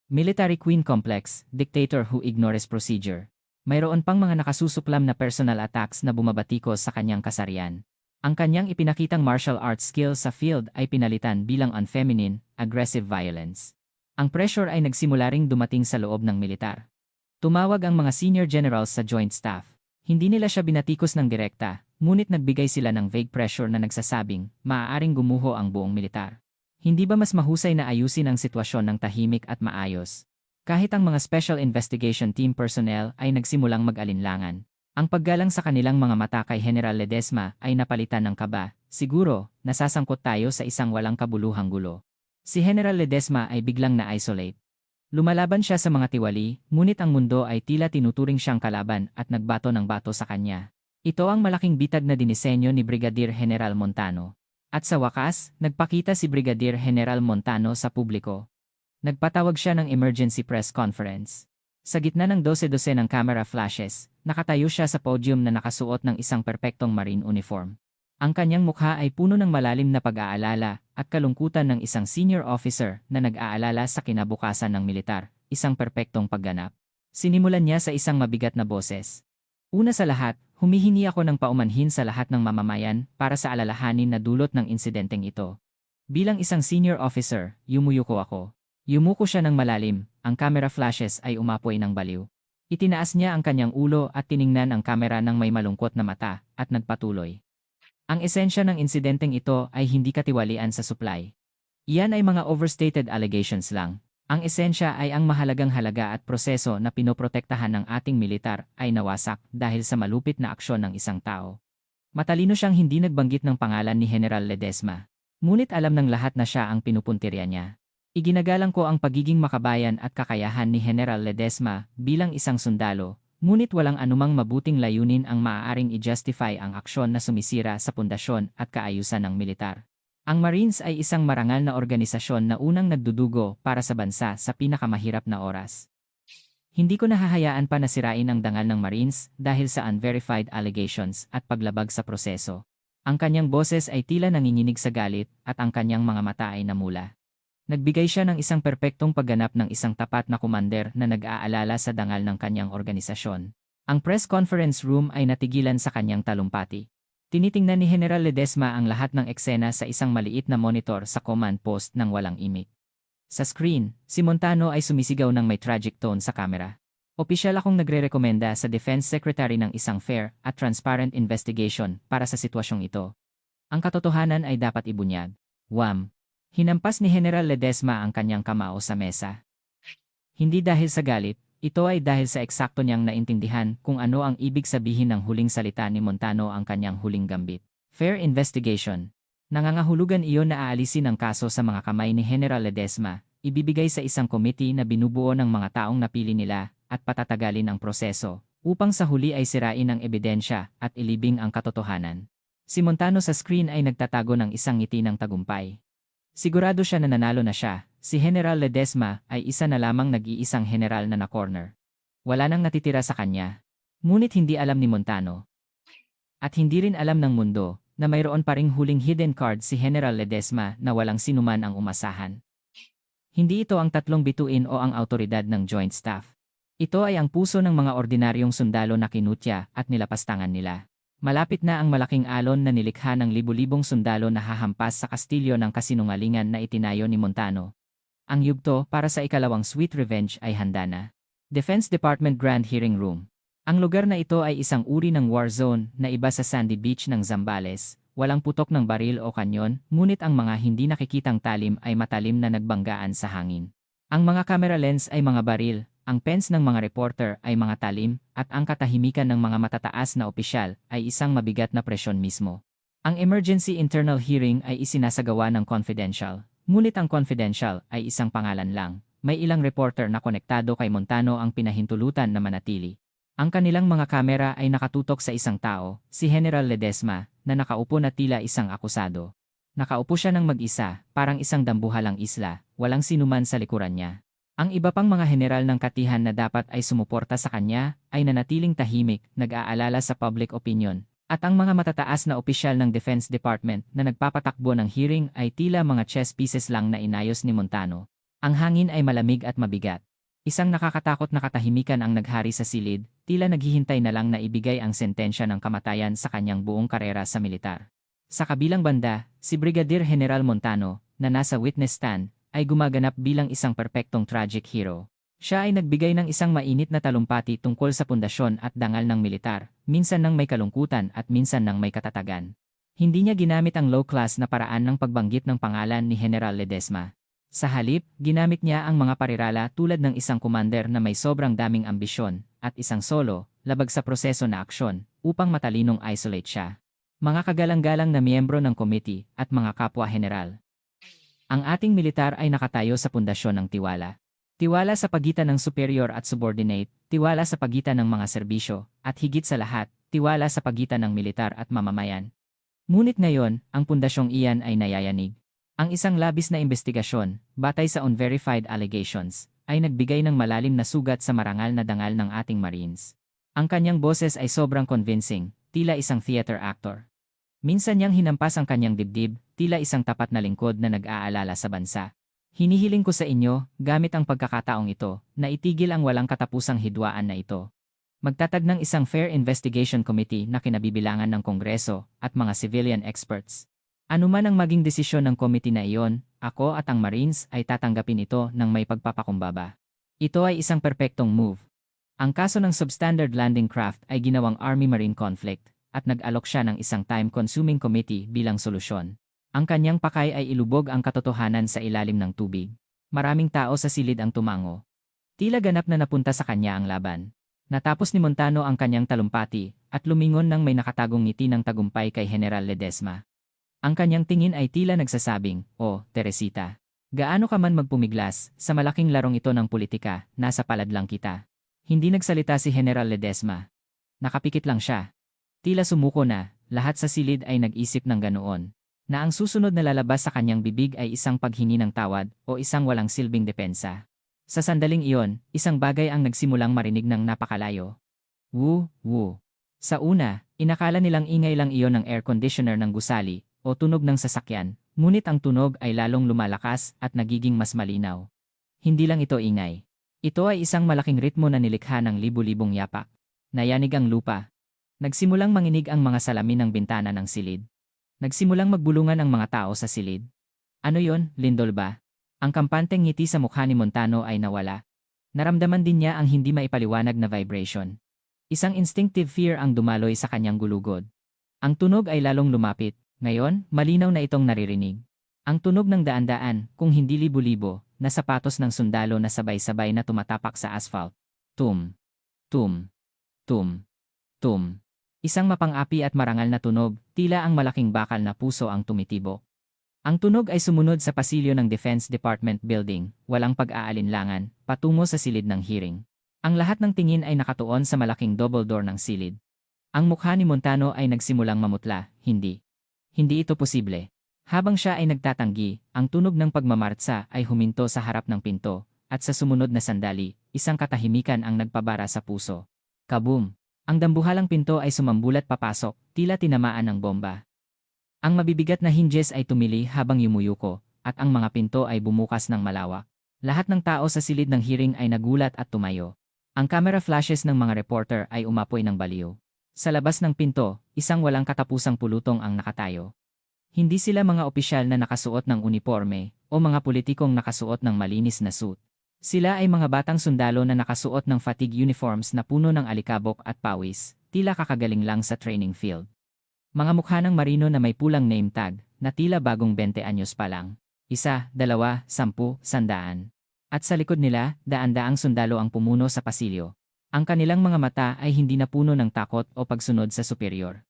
Military Queen Complex, dictator who ignores procedure. Mayroon pang mga nakasusuklam na personal attacks na bumabatikos sa kanyang kasarian. Ang kanyang ipinakitang martial arts skills sa field ay pinalitan bilang unfeminine, aggressive violence. Ang pressure ay nagsimula ring dumating sa loob ng militar. Tumawag ang mga senior generals sa Joint Staff. Hindi nila siya binatikos ng direkta, ngunit nagbigay sila ng vague pressure na nagsasabing, maaaring gumuho ang buong militar. Hindi ba mas mahusay na ayusin ang sitwasyon ng tahimik at maayos? Kahit ang mga Special Investigation Team personnel ay nagsimulang mag-alinlangan. Ang paggalang sa kanilang mga mata kay General Ledesma ay napalitan ng kaba. Siguro, nasasangkot tayo sa isang walang kabuluhang gulo. Si General Ledesma ay biglang na-isolate. Lumalaban siya sa mga tiwali, ngunit ang mundo ay tila tinuturing siyang kalaban at nagbato ng bato sa kanya. Ito ang malaking bitag na dinisenyo ni Brigadier General Montano. At sa wakas, nagpakita si Brigadier General Montano sa publiko. Nagpatawag siya ng emergency press conference. Sa gitna ng 12-12 ng camera flashes, nakatayo siya sa podium na nakasuot ng isang perpektong marine uniform. Ang kanyang mukha ay puno ng malalim na pag-aalala at kalungkutan ng isang senior officer na nag-aalala sa kinabukasan ng militar, isang perpektong pagganap. Sinimulan niya sa isang mabigat na boses. Una sa lahat, humihingi ako ng paumanhin sa lahat ng mamamayan para sa alalahanin na dulot ng insidenteng ito. Bilang isang senior officer, yumuyuko ako. Yumuko siya ng malalim, ang camera flashes ay umapoy ng baliw. Itinaas niya ang kanyang ulo at tiningnan ang kamera ng may malungkot na mata, at nagpatuloy. Ang esensya ng insidenteng ito ay hindi katiwalian sa supply. Iyan ay mga overstated allegations lang. Ang esensya ay ang mahalagang halaga at proseso na pinoprotektahan ng ating militar ay nawasak dahil sa malupit na aksyon ng isang tao. Matalino siyang hindi nagbanggit ng pangalan ni General Ledesma. Ngunit alam ng lahat na siya ang pinupuntirya niya. Iginagalang ko ang pagiging makabayan at kakayahan ni General Ledesma bilang isang sundalo, ngunit walang anumang mabuting layunin ang maaaring i-justify ang aksyon na sumisira sa pundasyon at kaayusan ng militar. Ang Marines ay isang marangal na organisasyon na unang nagdudugo para sa bansa sa pinakamahirap na oras. Hindi ko nahahayaan pa na sirain ang dangal ng Marines dahil sa unverified allegations at paglabag sa proseso. Ang kanyang boses ay tila nanginginig sa galit at ang kanyang mga mata ay namula. Nagbigay siya ng isang perpektong pagganap ng isang tapat na komander na nag-aalala sa dangal ng kanyang organisasyon. Ang press conference room ay natigilan sa kanyang talumpati. Tinitingnan ni General Ledesma ang lahat ng eksena sa isang maliit na monitor sa command post ng walang imik. Sa screen, si Montano ay sumisigaw ng may tragic tone sa kamera. Opisyal akong nagrerekomenda sa Defense Secretary ng isang fair at transparent investigation para sa sitwasyong ito. Ang katotohanan ay dapat ibunyag. Wham! Hinampas ni General Ledesma ang kanyang kamao sa mesa. Hindi dahil sa galit, ito ay dahil sa eksakto niyang naintindihan kung ano ang ibig sabihin ng huling salita ni Montano, ang kanyang huling gambit. Fair investigation. Nangangahulugan iyon na aalisin ang kaso sa mga kamay ni General Ledesma, ibibigay sa isang committee na binubuo ng mga taong napili nila, at patatagalin ang proseso, upang sa huli ay sirain ang ebidensya at ilibing ang katotohanan. Si Montano sa screen ay nagtatago ng isang ngiti ng tagumpay. Sigurado siya na nanalo na siya. Si General Ledesma ay isa na lamang nag-iisang general na na-corner. Wala nang natitira sa kanya. Ngunit hindi alam ni Montano. At hindi rin alam ng mundo na mayroon pa ring huling hidden card si General Ledesma na walang sinuman ang umasahan. Hindi ito ang tatlong bituin o ang autoridad ng Joint Staff. Ito ay ang puso ng mga ordinaryong sundalo na kinutya at nilapastangan nila. Malapit na ang malaking alon na nilikha ng libu-libong sundalo na hahampas sa kastilyo ng kasinungalingan na itinayo ni Montano. Ang yugto para sa ikalawang sweet revenge ay handa na. Defense Department Grand Hearing Room. Ang lugar na ito ay isang uri ng war zone na iba sa sandy beach ng Zambales. Walang putok ng baril o kanyon, ngunit ang mga hindi nakikitang talim ay matalim na nagbanggaan sa hangin. Ang mga camera lens ay mga baril, ang pens ng mga reporter ay mga talim, at ang katahimikan ng mga matataas na opisyal ay isang mabigat na presyon mismo. Ang emergency internal hearing ay isinasagawa ng confidential, ngunit ang confidential ay isang pangalan lang. May ilang reporter na konektado kay Montano ang pinahintulutan na manatili. Ang kanilang mga kamera ay nakatutok sa isang tao, si General Ledesma, na nakaupo na tila isang akusado. Nakaupo siya ng mag-isa, parang isang dambuhalang isla, walang sinuman sa likuran niya. Ang iba pang mga general ng katihan na dapat ay sumuporta sa kanya, ay nanatiling tahimik, nag-aalala sa public opinion, at ang mga matataas na opisyal ng Defense Department na nagpapatakbo ng hearing ay tila mga chess pieces lang na inayos ni Montano. Ang hangin ay malamig at mabigat. Isang nakakatakot na katahimikan ang naghari sa silid, tila naghihintay na lang na ibigay ang sentensya ng kamatayan sa kanyang buong karera sa militar. Sa kabilang banda, si Brigadier General Montano, na nasa witness stand, ay gumaganap bilang isang perpektong tragic hero. Siya ay nagbigay ng isang mainit na talumpati tungkol sa pundasyon at dangal ng militar, minsan nang may kalungkutan at minsan nang may katatagan. Hindi niya ginamit ang low-class na paraan ng pagbanggit ng pangalan ni General Ledesma. Sa halip, ginamit niya ang mga parirala tulad ng isang commander na may sobrang daming ambisyon, at isang solo, labag sa proseso na aksyon, upang matalinong isolate siya. Mga kagalang-galang na miyembro ng committee at mga kapwa-general. Ang ating militar ay nakatayo sa pundasyon ng tiwala. Tiwala sa pagitan ng superior at subordinate, tiwala sa pagitan ng mga serbisyo, at higit sa lahat, tiwala sa pagitan ng militar at mamamayan. Ngunit ngayon, ang pundasyong iyan ay nayayanig. Ang isang labis na investigasyon, batay sa unverified allegations, ay nagbigay ng malalim na sugat sa marangal na dangal ng ating Marines. Ang kanyang boses ay sobrang convincing, tila isang theater actor. Minsan niyang hinampas ang kanyang dibdib, tila isang tapat na lingkod na nag-aalala sa bansa. Hinihiling ko sa inyo, gamit ang pagkakataong ito, na itigil ang walang katapusang hidwaan na ito. Magtatag ng isang fair investigation committee na kinabibilangan ng Kongreso at mga civilian experts. Ano man ang maging desisyon ng committee na iyon, ako at ang Marines ay tatanggapin ito ng may pagpapakumbaba. Ito ay isang perpektong move. Ang kaso ng substandard landing craft ay ginawang Army-Marine conflict, at nag-alok siya ng isang time-consuming committee bilang solusyon. Ang kanyang pakay ay ilubog ang katotohanan sa ilalim ng tubig. Maraming tao sa silid ang tumango. Tila ganap na napunta sa kanya ang laban. Natapos ni Montano ang kanyang talumpati, at lumingon ng may nakatagong ngiti ng tagumpay kay General Ledesma. Ang kanyang tingin ay tila nagsasabing, "Oh, Teresita, gaano ka man magpumiglas, sa malaking larong ito ng politika, nasa palad lang kita." Hindi nagsalita si General Ledesma. Nakapikit lang siya. Tila sumuko na, lahat sa silid ay nag-isip ng ganoon, na ang susunod na lalabas sa kanyang bibig ay isang paghingi ng tawad o isang walang silbing depensa. Sa sandaling iyon, isang bagay ang nagsimulang marinig ng napakalayo. Woo, woo. Sa una, inakala nilang ingay lang iyon ng air conditioner ng gusali o tunog ng sasakyan, ngunit ang tunog ay lalong lumalakas at nagiging mas malinaw. Hindi lang ito ingay. Ito ay isang malaking ritmo na nilikha ng libu-libong yapak. Nayanig ang lupa. Nagsimulang manginig ang mga salamin ng bintana ng silid. Nagsimulang magbulungan ang mga tao sa silid. Ano yon, lindol ba? Ang kampanteng ngiti sa mukha ni Montano ay nawala. Naramdaman din niya ang hindi maipaliwanag na vibration. Isang instinctive fear ang dumaloy sa kanyang gulugod. Ang tunog ay lalong lumapit. Ngayon, malinaw na itong naririnig. Ang tunog ng daan-daan, kung hindi libo-libo, na sapatos ng sundalo na sabay-sabay na tumatapak sa asphalt. Tum. Tum. Tum. Tum. Isang mapang-api at marangal na tunog, tila ang malaking bakal na puso ang tumitibok. Ang tunog ay sumunod sa pasilyo ng Defense Department building, walang pag-aalinlangan, patungo sa silid ng hearing. Ang lahat ng tingin ay nakatuon sa malaking double door ng silid. Ang mukha ni Montano ay nagsimulang mamutla, hindi. Hindi ito posible. Habang siya ay nagtatanggi, ang tunog ng pagmamartsa ay huminto sa harap ng pinto, at sa sumunod na sandali, isang katahimikan ang nagpabara sa puso. Kaboom! Ang dambuhalang pinto ay sumambulat papasok, tila tinamaan ng bomba. Ang mabibigat na hinges ay tumili habang yumuyuko, at ang mga pinto ay bumukas ng malawak. Lahat ng tao sa silid ng hearing ay nagulat at tumayo. Ang camera flashes ng mga reporter ay umapoy ng baliw. Sa labas ng pinto, isang walang katapusang pulutong ang nakatayo. Hindi sila mga opisyal na nakasuot ng uniforme o mga politikong nakasuot ng malinis na suit. Sila ay mga batang sundalo na nakasuot ng fatigue uniforms na puno ng alikabok at pawis, tila kakagaling lang sa training field. Mga mukha ng marino na may pulang name tag, na tila bagong 20 anyos pa lang. 1, 2, 10, 100. At sa likod nila, daan-daang sundalo ang pumuno sa pasilyo. Ang kanilang mga mata ay hindi na puno ng takot o pagsunod sa superior.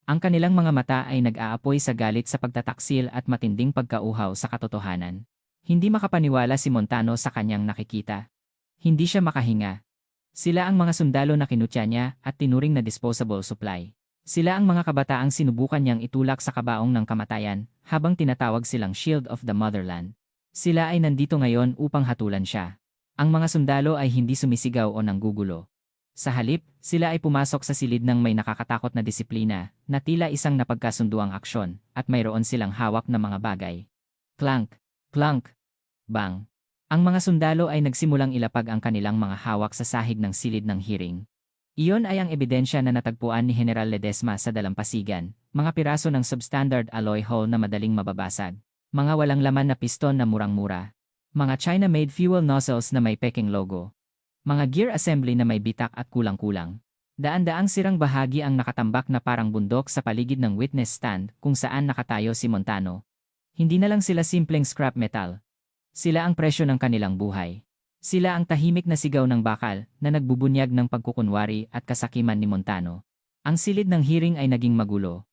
Ang kanilang mga mata ay nag-aapoy sa galit sa pagtataksil at matinding pagkauhaw sa katotohanan. Hindi makapaniwala si Montano sa kanyang nakikita. Hindi siya makahinga. Sila ang mga sundalo na kinutya niya at tinuring na disposable supply. Sila ang mga kabataang sinubukan niyang itulak sa kabaong ng kamatayan habang tinatawag silang Shield of the Motherland. Sila ay nandito ngayon upang hatulan siya. Ang mga sundalo ay hindi sumisigaw o nanggugulo. Sa halip, sila ay pumasok sa silid ng may nakakatakot na disiplina, na tila isang napagkasunduang aksyon, at mayroon silang hawak na mga bagay. Clank! Clank! Bang! Ang mga sundalo ay nagsimulang ilapag ang kanilang mga hawak sa sahig ng silid ng hearing. Iyon ay ang ebidensya na natagpuan ni General Ledesma sa dalampasigan, mga piraso ng substandard alloy hull na madaling mababasag, mga walang laman na piston na murang-mura, mga China-made fuel nozzles na may Peking logo, mga gear assembly na may bitak at kulang-kulang. Daan-daang sirang bahagi ang nakatambak na parang bundok sa paligid ng witness stand kung saan nakatayo si Montano. Hindi na lang sila simpleng scrap metal. Sila ang presyo ng kanilang buhay. Sila ang tahimik na sigaw ng bakal na nagbubunyag ng pagkukunwari at kasakiman ni Montano. Ang silid ng hearing ay naging magulo.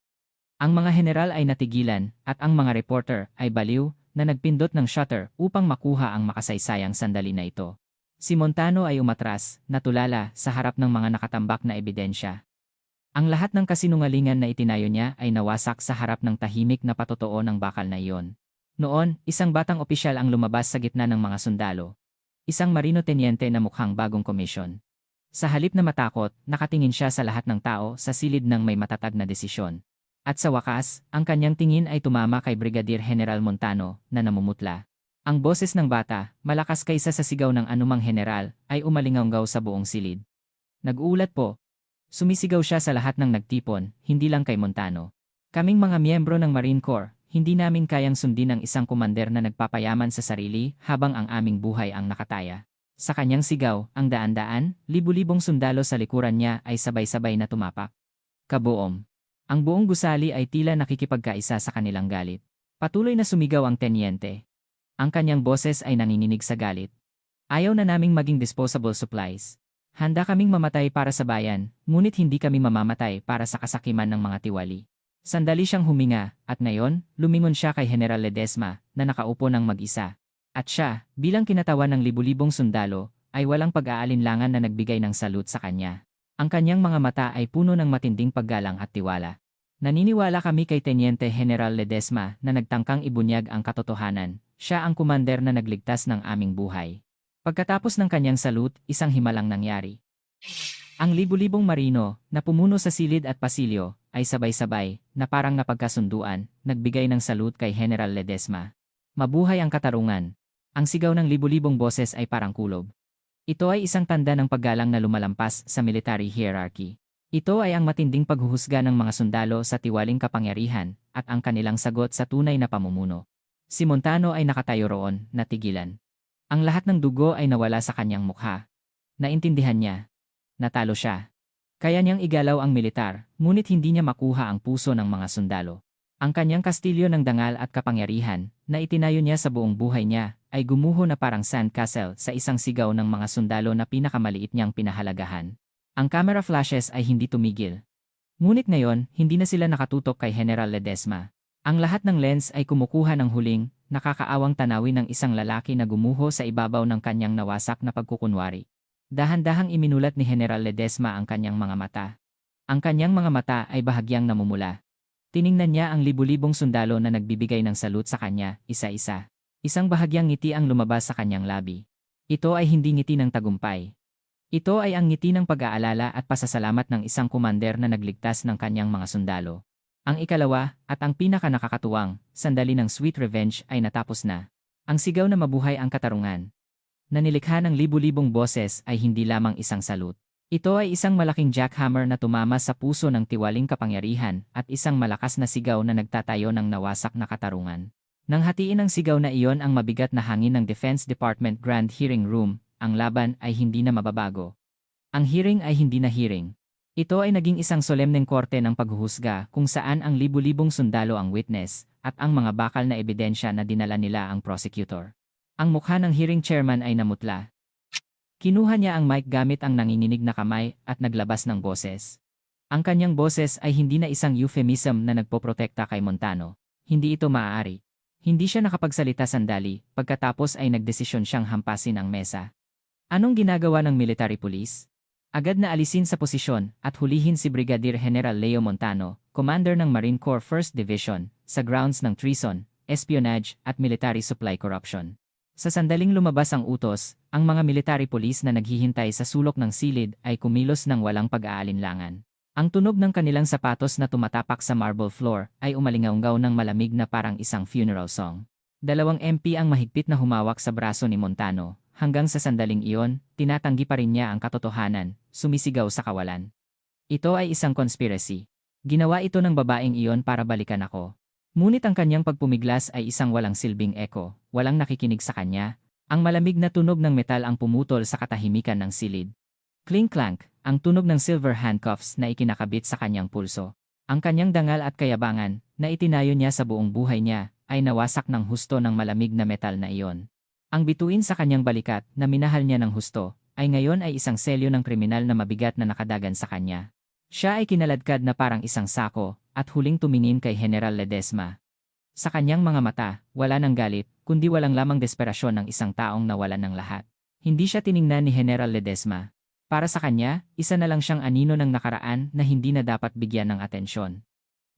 Ang mga general ay natigilan at ang mga reporter ay baliw na nagpindot ng shutter upang makuha ang makasaysayang sandali na ito. Si Montano ay umatras, natulala, sa harap ng mga nakatambak na ebidensya. Ang lahat ng kasinungalingan na itinayo niya ay nawasak sa harap ng tahimik na patotoo ng bakal na iyon. Noon, isang batang opisyal ang lumabas sa gitna ng mga sundalo. Isang marino tenyente na mukhang bagong komisyon. Sa halip na matakot, nakatingin siya sa lahat ng tao sa silid ng may matatag na desisyon. At sa wakas, ang kanyang tingin ay tumama kay Brigadier General Montano na namumutla. Ang boses ng bata, malakas kaysa sa sigaw ng anumang general, ay umalinganggaw sa buong silid. Nag-uulat po. Sumisigaw siya sa lahat ng nagtipon, hindi lang kay Montano. Kaming mga miyembro ng Marine Corps, hindi namin kayang sundin ang isang komander na nagpapayaman sa sarili habang ang aming buhay ang nakataya. Sa kanyang sigaw, ang daan-daan, libu-libong sundalo sa likuran niya ay sabay-sabay na tumapak. Kabuom. Ang buong gusali ay tila nakikipagkaisa sa kanilang galit. Patuloy na sumigaw ang tenyente. Ang kanyang boses ay nanginginig sa galit. Ayaw na naming maging disposable supplies. Handa kaming mamatay para sa bayan, ngunit hindi kami mamamatay para sa kasakiman ng mga tiwali. Sandali siyang huminga, at ngayon, lumingon siya kay General Ledesma, na nakaupo ng mag-isa. At siya, bilang kinatawan ng libu-libong sundalo, ay walang pag-aalinlangan na nagbigay ng salute sa kanya. Ang kanyang mga mata ay puno ng matinding paggalang at tiwala. Naniniwala kami kay Teniente General Ledesma na nagtangkang ibunyag ang katotohanan. Siya ang kumander na nagligtas ng aming buhay. Pagkatapos ng kanyang salute, isang himalang nangyari. Ang libu-libong marino, na pumuno sa silid at pasilyo, ay sabay-sabay, na parang napagkasunduan, nagbigay ng salute kay General Ledesma. Mabuhay ang katarungan. Ang sigaw ng libu-libong boses ay parang kulob. Ito ay isang tanda ng paggalang na lumalampas sa military hierarchy. Ito ay ang matinding paghuhusga ng mga sundalo sa tiwaling kapangyarihan, at ang kanilang sagot sa tunay na pamumuno. Si Montano ay nakatayo roon, natigilan. Ang lahat ng dugo ay nawala sa kanyang mukha. Naintindihan niya. Natalo siya. Kaya niyang igalaw ang militar, ngunit hindi niya makuha ang puso ng mga sundalo. Ang kanyang kastilyo ng dangal at kapangyarihan, na itinayo niya sa buong buhay niya, ay gumuho na parang sandcastle sa isang sigaw ng mga sundalo na pinakamaliit niyang pinahalagahan. Ang camera flashes ay hindi tumigil. Ngunit ngayon, hindi na sila nakatutok kay General Ledesma. Ang lahat ng lens ay kumukuha ng huling, nakakaawang tanawin ng isang lalaki na gumuho sa ibabaw ng kanyang nawasak na pagkukunwari. Dahan-dahang iminulat ni General Ledesma ang kanyang mga mata. Ang kanyang mga mata ay bahagyang namumula. Tiningnan niya ang libu-libong sundalo na nagbibigay ng salute sa kanya, isa-isa. Isang bahagyang ngiti ang lumabas sa kanyang labi. Ito ay hindi ngiti ng tagumpay. Ito ay ang ngiti ng pag-aalala at pasasalamat ng isang komander na nagligtas ng kanyang mga sundalo. Ang ikalawa, at ang pinaka-nakakatuwang, sandali ng sweet revenge ay natapos na. Ang sigaw na mabuhay ang katarungan na nilikha ng libu-libong boses ay hindi lamang isang salute. Ito ay isang malaking jackhammer na tumama sa puso ng tiwaling kapangyarihan at isang malakas na sigaw na nagtatayo ng nawasak na katarungan. Nang hatiin ang sigaw na iyon ang mabigat na hangin ng Defense Department Grand Hearing Room, ang laban ay hindi na mababago. Ang hearing ay hindi na hearing. Ito ay naging isang solemneng korte ng paghuhusga kung saan ang libu-libong sundalo ang witness at ang mga bakal na ebidensya na dinala nila ang prosecutor. Ang mukha ng hearing chairman ay namutla. Kinuha niya ang mic gamit ang nanginginig na kamay at naglabas ng boses. Ang kanyang boses ay hindi na isang euphemism na nagpoprotekta kay Montano. Hindi ito maaari. Hindi siya nakapagsalita sandali, pagkatapos ay nagdesisyon siyang hampasin ang mesa. Anong ginagawa ng military police? Agad na alisin sa posisyon at hulihin si Brigadier General Leo Montano, commander ng Marine Corps 1st Division, sa grounds ng treason, espionage at military supply corruption. Sa sandaling lumabas ang utos, ang mga military police na naghihintay sa sulok ng silid ay kumilos ng walang pag-aalinlangan. Ang tunog ng kanilang sapatos na tumatapak sa marble floor ay umalingaunggaw ng malamig na parang isang funeral song. 2 MP ang mahigpit na humawak sa braso ni Montano. Hanggang sa sandaling iyon, tinatanggi pa rin niya ang katotohanan, sumisigaw sa kawalan. Ito ay isang conspiracy. Ginawa ito ng babaeng iyon para balikan ako. Ngunit ang kanyang pagpumiglas ay isang walang silbing echo, walang nakikinig sa kanya. Ang malamig na tunog ng metal ang pumutol sa katahimikan ng silid. Clink-clank, ang tunog ng silver handcuffs na ikinakabit sa kanyang pulso. Ang kanyang dangal at kayabangan, na itinayo niya sa buong buhay niya, ay nawasak ng husto ng malamig na metal na iyon. Ang bituin sa kanyang balikat na minahal niya ng husto, ay ngayon ay isang selyo ng kriminal na mabigat na nakadagan sa kanya. Siya ay kinaladkad na parang isang sako, at huling tumingin kay General Ledesma. Sa kanyang mga mata, wala ng galit, kundi walang lamang desperasyon ng isang taong nawalan ng lahat. Hindi siya tiningnan ni General Ledesma. Para sa kanya, isa na lang siyang anino ng nakaraan na hindi na dapat bigyan ng atensyon.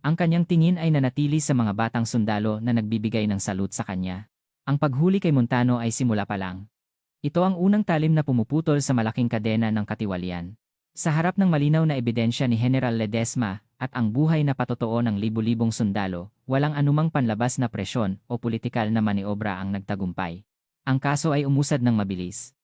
Ang kanyang tingin ay nanatili sa mga batang sundalo na nagbibigay ng salute sa kanya. Ang paghuli kay Montano ay simula pa lang. Ito ang unang talim na pumuputol sa malaking kadena ng katiwalian. Sa harap ng malinaw na ebidensya ni General Ledesma at ang buhay na patotoo ng libu-libong sundalo, walang anumang panlabas na presyon o politikal na maniobra ang nagtagumpay. Ang kaso ay umusad ng mabilis.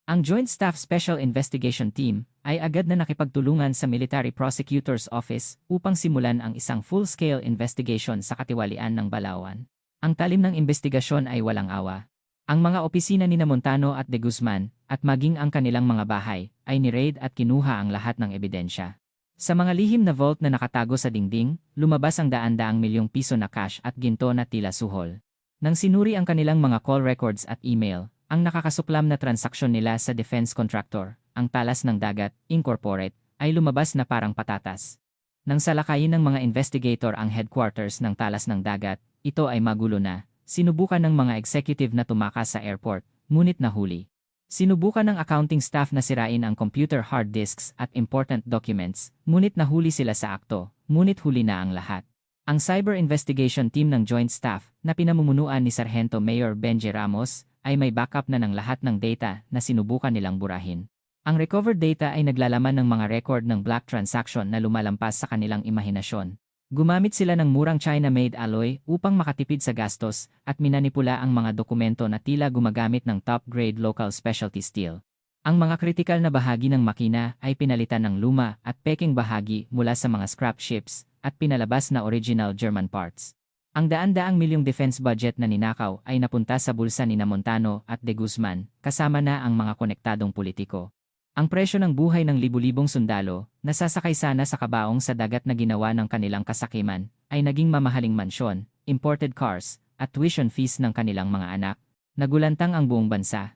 Ang Joint Staff Special Investigation Team ay agad na nakipagtulungan sa Military Prosecutor's Office upang simulan ang isang full-scale investigation sa katiwalian ng Balawan. Ang talim ng investigasyon ay walang awa. Ang mga opisina ni Montano at De Guzman, at maging ang kanilang mga bahay, ay ni-raid at kinuha ang lahat ng ebidensya. Sa mga lihim na vault na nakatago sa dingding, lumabas ang daan-daang milyong piso na cash at ginto na tila suhol. Nang sinuri ang kanilang mga call records at email, ang nakakasuklam na transaksyon nila sa defense contractor, ang Talas ng Dagat, Incorporate, ay lumabas na parang patatas. Nang salakayin ng mga investigator ang headquarters ng Talas ng Dagat, ito ay magulo na. Sinubukan ng mga executive na tumakas sa airport, ngunit nahuli. Sinubukan ng accounting staff na sirain ang computer hard disks at important documents, ngunit nahuli sila sa akto, ngunit huli na ang lahat. Ang cyber investigation team ng Joint Staff, na pinamumunuan ni Sargento Mayor Benji Ramos, ay may backup na ng lahat ng data na sinubukan nilang burahin. Ang recovered data ay naglalaman ng mga record ng black transaction na lumalampas sa kanilang imahinasyon. Gumamit sila ng murang China-made alloy upang makatipid sa gastos at minanipula ang mga dokumento na tila gumagamit ng top-grade local specialty steel. Ang mga kritikal na bahagi ng makina ay pinalitan ng luma at peking bahagi mula sa mga scrap ships at pinalabas na original German parts. Ang daan-daang milyong defense budget na ninakaw ay napunta sa bulsa ni Montano at De Guzman, kasama na ang mga konektadong politiko. Ang presyo ng buhay ng libu-libong sundalo, nasasakay sana sa kabaong sa dagat na ginawa ng kanilang kasakiman, ay naging mamahaling mansyon, imported cars, at tuition fees ng kanilang mga anak. Nagulantang ang buong bansa.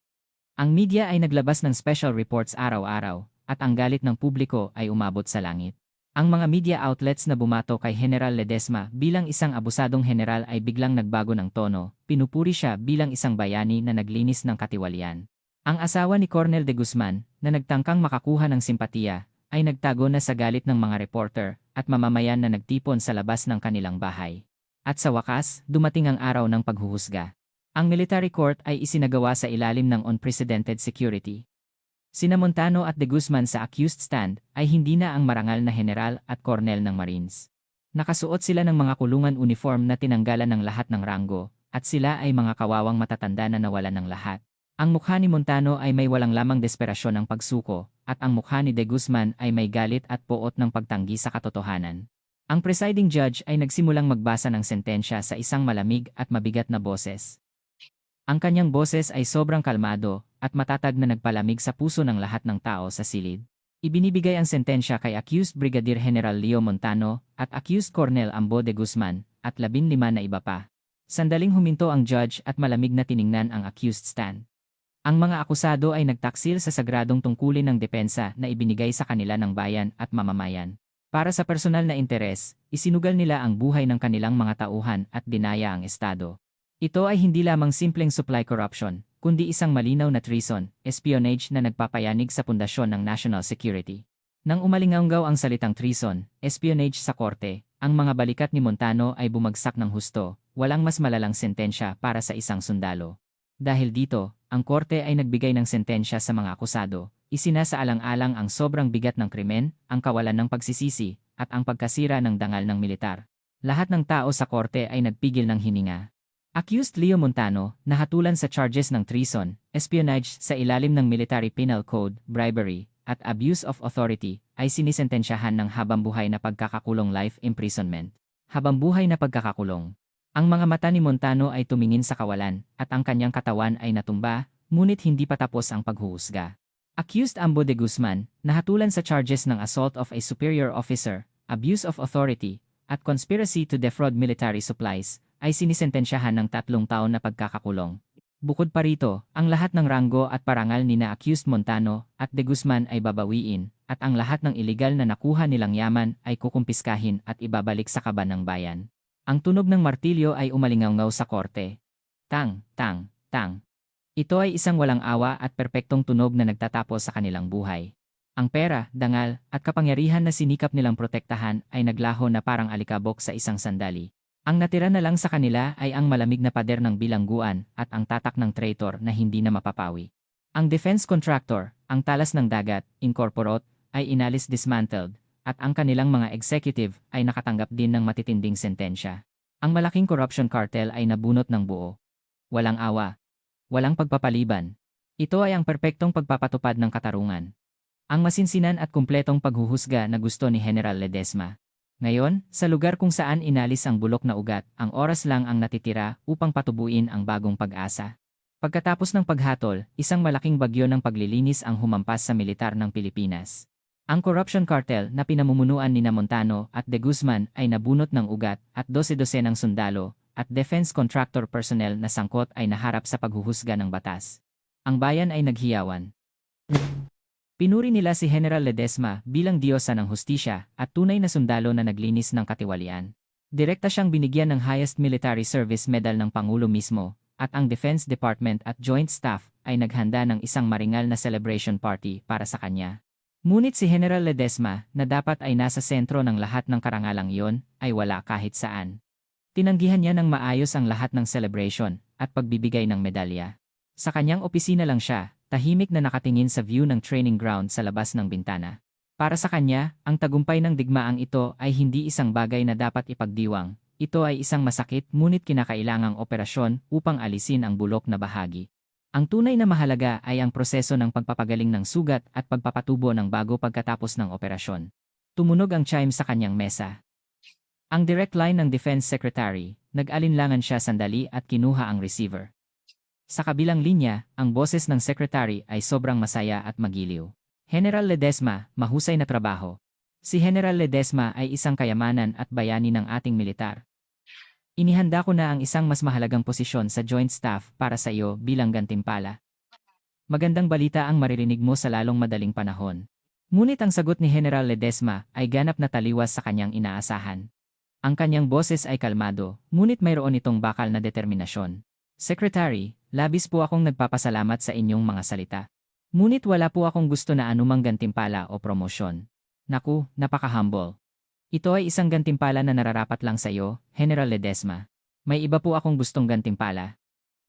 Ang media ay naglabas ng special reports araw-araw, at ang galit ng publiko ay umabot sa langit. Ang mga media outlets na bumato kay General Ledesma bilang isang abusadong general ay biglang nagbago ng tono, pinupuri siya bilang isang bayani na naglinis ng katiwalian. Ang asawa ni Colonel De Guzman, na nagtangkang makakuha ng simpatiya, ay nagtago na sa galit ng mga reporter at mamamayan na nagtipon sa labas ng kanilang bahay. At sa wakas, dumating ang araw ng paghuhusga. Ang military court ay isinagawa sa ilalim ng unprecedented security. Sina Montano at De Guzman sa accused stand ay hindi na ang marangal na general at kornel ng Marines. Nakasuot sila ng mga kulungan uniform na tinanggalan ng lahat ng ranggo, at sila ay mga kawawang matatanda na nawalan ng lahat. Ang mukha ni Montano ay may walang lamang desperasyon ng pagsuko, at ang mukha ni De Guzman ay may galit at poot ng pagtanggi sa katotohanan. Ang presiding judge ay nagsimulang magbasa ng sentensya sa isang malamig at mabigat na boses. Ang kanyang boses ay sobrang kalmado at matatag na nagpalamig sa puso ng lahat ng tao sa silid. Ibinibigay ang sentensya kay accused Brigadier General Leo Montano at accused Colonel Ambo de Guzman at 15 na iba pa. Sandaling huminto ang judge at malamig na tiningnan ang accused stand. Ang mga akusado ay nagtaksil sa sagradong tungkulin ng depensa na ibinigay sa kanila ng bayan at mamamayan. Para sa personal na interes, isinugal nila ang buhay ng kanilang mga tauhan at dinaya ang Estado. Ito ay hindi lamang simpleng supply corruption, kundi isang malinaw na treason, espionage na nagpapayanig sa pundasyon ng national security. Nang umalinganggaw ang salitang treason, espionage sa korte, ang mga balikat ni Montano ay bumagsak ng husto, walang mas malalang sentensya para sa isang sundalo. Dahil dito, ang korte ay nagbigay ng sentensya sa mga akusado, isinasaalang-alang ang sobrang bigat ng krimen, ang kawalan ng pagsisisi, at ang pagkasira ng dangal ng militar. Lahat ng tao sa korte ay nagpigil ng hininga. Accused Leo Montano, nahatulan sa charges ng treason, espionage sa ilalim ng Military Penal Code, bribery, at abuse of authority, ay sinisentensyahan ng habambuhay na pagkakakulong life imprisonment. Habambuhay na pagkakakulong. Ang mga mata ni Montano ay tumingin sa kawalan, at ang kanyang katawan ay natumba, ngunit hindi pa tapos ang paghuhusga. Accused Ambo de Guzman, nahatulan sa charges ng assault of a superior officer, abuse of authority, at conspiracy to defraud military supplies, ay sinisentensyahan ng 3 taon na pagkakakulong. Bukod pa rito, ang lahat ng ranggo at parangal ni na accused Montano at De Guzman ay babawiin, at ang lahat ng iligal na nakuha nilang yaman ay kukumpiskahin at ibabalik sa kaban ng bayan. Ang tunog ng martilyo ay umalingawngaw sa korte. Tang, tang, tang. Ito ay isang walang awa at perpektong tunog na nagtatapos sa kanilang buhay. Ang pera, dangal, at kapangyarihan na sinikap nilang protektahan ay naglaho na parang alikabok sa isang sandali. Ang natira na lang sa kanila ay ang malamig na pader ng bilangguan at ang tatak ng traitor na hindi na mapapawi. Ang defense contractor, ang talas ng dagat, incorporate, ay inalis dismantled, at ang kanilang mga executive ay nakatanggap din ng matitinding sentensya. Ang malaking corruption cartel ay nabunot ng buo. Walang awa. Walang pagpapaliban. Ito ay ang perpektong pagpapatupad ng katarungan. Ang masinsinan at kumpletong paghuhusga na gusto ni General Ledesma. Ngayon, sa lugar kung saan inalis ang bulok na ugat, ang oras lang ang natitira upang patubuin ang bagong pag-asa. Pagkatapos ng paghatol, isang malaking bagyo ng paglilinis ang humampas sa militar ng Pilipinas. Ang corruption cartel na pinamumunuan ni Montano at De Guzman ay nabunot ng ugat at 12 ng sundalo at defense contractor personnel na sangkot ay naharap sa paghuhusga ng batas. Ang bayan ay naghiyawan. Pinuri nila si General Ledesma bilang diyosa ng hustisya at tunay na sundalo na naglinis ng katiwalian. Direkta siyang binigyan ng Highest Military Service Medal ng Pangulo mismo, at ang Defense Department at Joint Staff ay naghanda ng isang maringal na celebration party para sa kanya. Ngunit si General Ledesma, na dapat ay nasa sentro ng lahat ng karangalang iyon, ay wala kahit saan. Tinanggihan niya ng maayos ang lahat ng celebration at pagbibigay ng medalya. Sa kanyang opisina lang siya, tahimik na nakatingin sa view ng training ground sa labas ng bintana. Para sa kanya, ang tagumpay ng digmaang ito ay hindi isang bagay na dapat ipagdiwang. Ito ay isang masakit ngunit kinakailangang operasyon upang alisin ang bulok na bahagi. Ang tunay na mahalaga ay ang proseso ng pagpapagaling ng sugat at pagpapatubo ng bago pagkatapos ng operasyon. Tumunog ang chime sa kanyang mesa. Ang direct line ng Defense Secretary, nag-alinlangan siya sandali at kinuha ang receiver. Sa kabilang linya, ang boses ng Secretary ay sobrang masaya at magiliw. General Ledesma, mahusay na trabaho. Si General Ledesma ay isang kayamanan at bayani ng ating militar. Inihanda ko na ang isang mas mahalagang posisyon sa Joint Staff para sa iyo bilang gantimpala. Magandang balita ang maririnig mo sa lalong madaling panahon. Ngunit ang sagot ni General Ledesma ay ganap na taliwas sa kanyang inaasahan. Ang kanyang boses ay kalmado, ngunit mayroon itong bakal na determinasyon. Secretary, labis po akong nagpapasalamat sa inyong mga salita. Ngunit wala po akong gusto na anumang gantimpala o promosyon. Naku, napaka-humble. Ito ay isang gantimpala na nararapat lang sa iyo, General Ledesma. May iba po akong gustong gantimpala.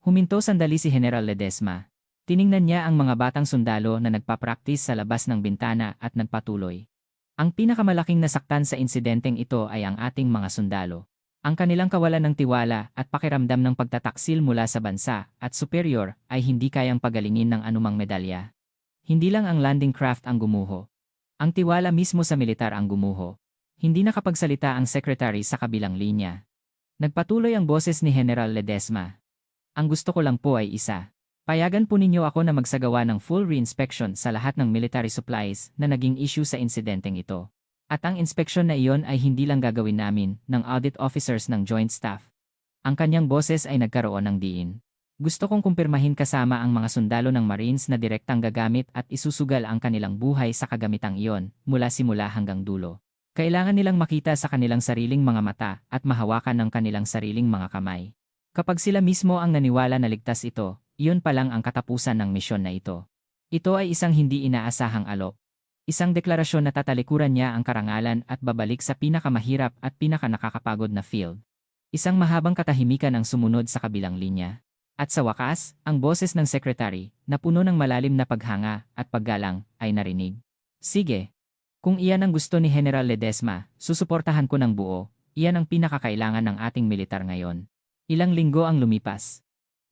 Huminto sandali si General Ledesma. Tiningnan niya ang mga batang sundalo na nagpa-practice sa labas ng bintana at nagpatuloy. Ang pinakamalaking nasaktan sa insidenteng ito ay ang ating mga sundalo. Ang kanilang kawalan ng tiwala at pakiramdam ng pagtataksil mula sa bansa at superior ay hindi kayang pagalingin ng anumang medalya. Hindi lang ang landing craft ang gumuho. Ang tiwala mismo sa militar ang gumuho. Hindi nakapagsalita ang secretary sa kabilang linya. Nagpatuloy ang boses ni General Ledesma. Ang gusto ko lang po ay isa. Payagan po ninyo ako na magsagawa ng full reinspection sa lahat ng military supplies na naging issue sa insidenteng ito. At ang inspeksyon na iyon ay hindi lang gagawin namin ng audit officers ng Joint Staff. Ang kanyang boses ay nagkaroon ng diin. Gusto kong kumpirmahin kasama ang mga sundalo ng Marines na direktang gagamit at isusugal ang kanilang buhay sa kagamitang iyon mula simula hanggang dulo. Kailangan nilang makita sa kanilang sariling mga mata at mahawakan ng kanilang sariling mga kamay. Kapag sila mismo ang naniwala na ligtas ito, iyon pa lang ang katapusan ng misyon na ito. Ito ay isang hindi inaasahang alok. Isang deklarasyon na tatalikuran niya ang karangalan at babalik sa pinakamahirap at pinakanakakapagod na field. Isang mahabang katahimikan ang sumunod sa kabilang linya. At sa wakas, ang boses ng sekretary, na puno ng malalim na paghanga at paggalang, ay narinig. Sige. Kung iyan ang gusto ni General Ledesma, susuportahan ko ng buo. Iyan ang pinakakailangan ng ating militar ngayon. Ilang linggo ang lumipas.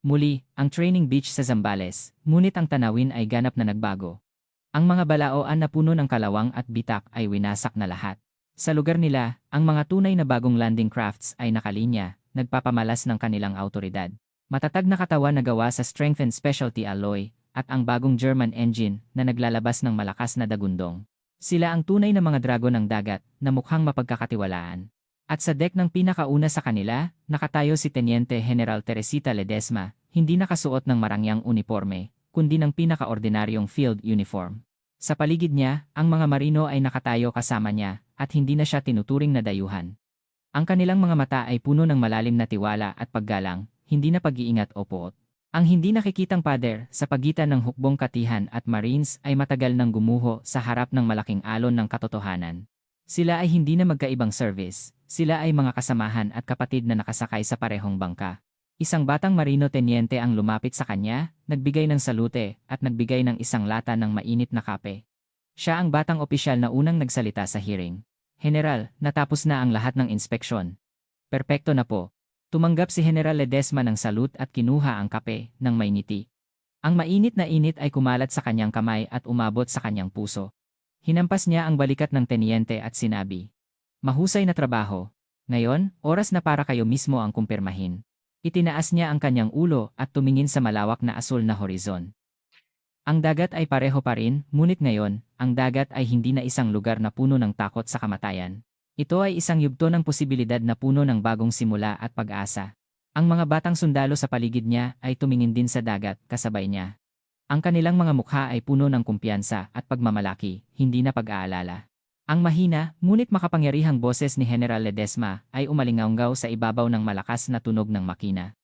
Muli, ang training beach sa Zambales, ngunit ang tanawin ay ganap na nagbago. Ang mga balaoan na puno ng kalawang at bitak ay winasak na lahat. Sa lugar nila, ang mga tunay na bagong landing crafts ay nakalinya, nagpapamalas ng kanilang autoridad. Matatag na katawan na gawa sa strengthened specialty alloy, at ang bagong German engine na naglalabas ng malakas na dagundong. Sila ang tunay na mga dragon ng dagat na mukhang mapagkakatiwalaan. At sa deck ng pinakauna sa kanila, nakatayo si Teniente General Teresita Ledesma, hindi nakasuot ng marangyang uniforme, kundi ng pinakaordinaryong field uniform. Sa paligid niya, ang mga marino ay nakatayo kasama niya, at hindi na siya tinuturing na dayuhan. Ang kanilang mga mata ay puno ng malalim na tiwala at paggalang, hindi na pag-iingat o poot. Ang hindi nakikitang pader sa pagitan ng hukbong katihan at Marines ay matagal nang gumuho sa harap ng malaking alon ng katotohanan. Sila ay hindi na magkaibang service, sila ay mga kasamahan at kapatid na nakasakay sa parehong bangka. Isang batang marino tenyente ang lumapit sa kanya, nagbigay ng salute at nagbigay ng isang lata ng mainit na kape. Siya ang batang opisyal na unang nagsalita sa hearing. General, natapos na ang lahat ng inspeksyon. Perpekto na po. Tumanggap si General Ledesma ng salute at kinuha ang kape ng may ngiti. Ang mainit na init ay kumalat sa kanyang kamay at umabot sa kanyang puso. Hinampas niya ang balikat ng tenyente at sinabi, "Mahusay na trabaho. Ngayon, oras na para kayo mismo ang kumpirmahin." Itinaas niya ang kanyang ulo at tumingin sa malawak na asul na horizon. Ang dagat ay pareho pa rin, ngunit ngayon, ang dagat ay hindi na isang lugar na puno ng takot sa kamatayan. Ito ay isang yugto ng posibilidad na puno ng bagong simula at pag-asa. Ang mga batang sundalo sa paligid niya ay tumingin din sa dagat kasabay niya. Ang kanilang mga mukha ay puno ng kumpiyansa at pagmamalaki, hindi na pag-aalala. Ang mahina, ngunit makapangyarihang boses ni General Ledesma ay umalingaunggaw sa ibabaw ng malakas na tunog ng makina.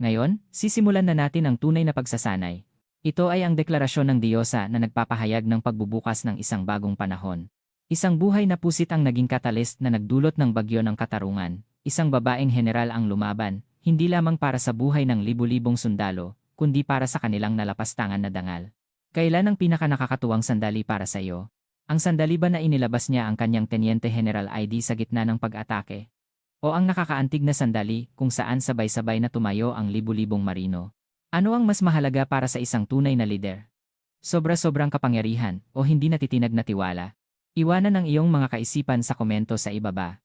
Ngayon, sisimulan na natin ang tunay na pagsasanay. Ito ay ang deklarasyon ng Diyosa na nagpapahayag ng pagbubukas ng isang bagong panahon. Isang buhay na pusit ang naging catalyst na nagdulot ng bagyo ng katarungan. Isang babaeng general ang lumaban, hindi lamang para sa buhay ng libu-libong sundalo, kundi para sa kanilang nalapastangan na dangal. Kailan ang pinakanakakatuwang sandali para sa iyo? Ang sandali ba na inilabas niya ang kanyang Teniente General ID sa gitna ng pag-atake? O ang nakakaantig na sandali kung saan sabay-sabay na tumayo ang libu-libong marino? Ano ang mas mahalaga para sa isang tunay na lider? Sobra-sobrang kapangyarihan o hindi natitinag na tiwala? Iwanan ang iyong mga kaisipan sa komento sa ibaba.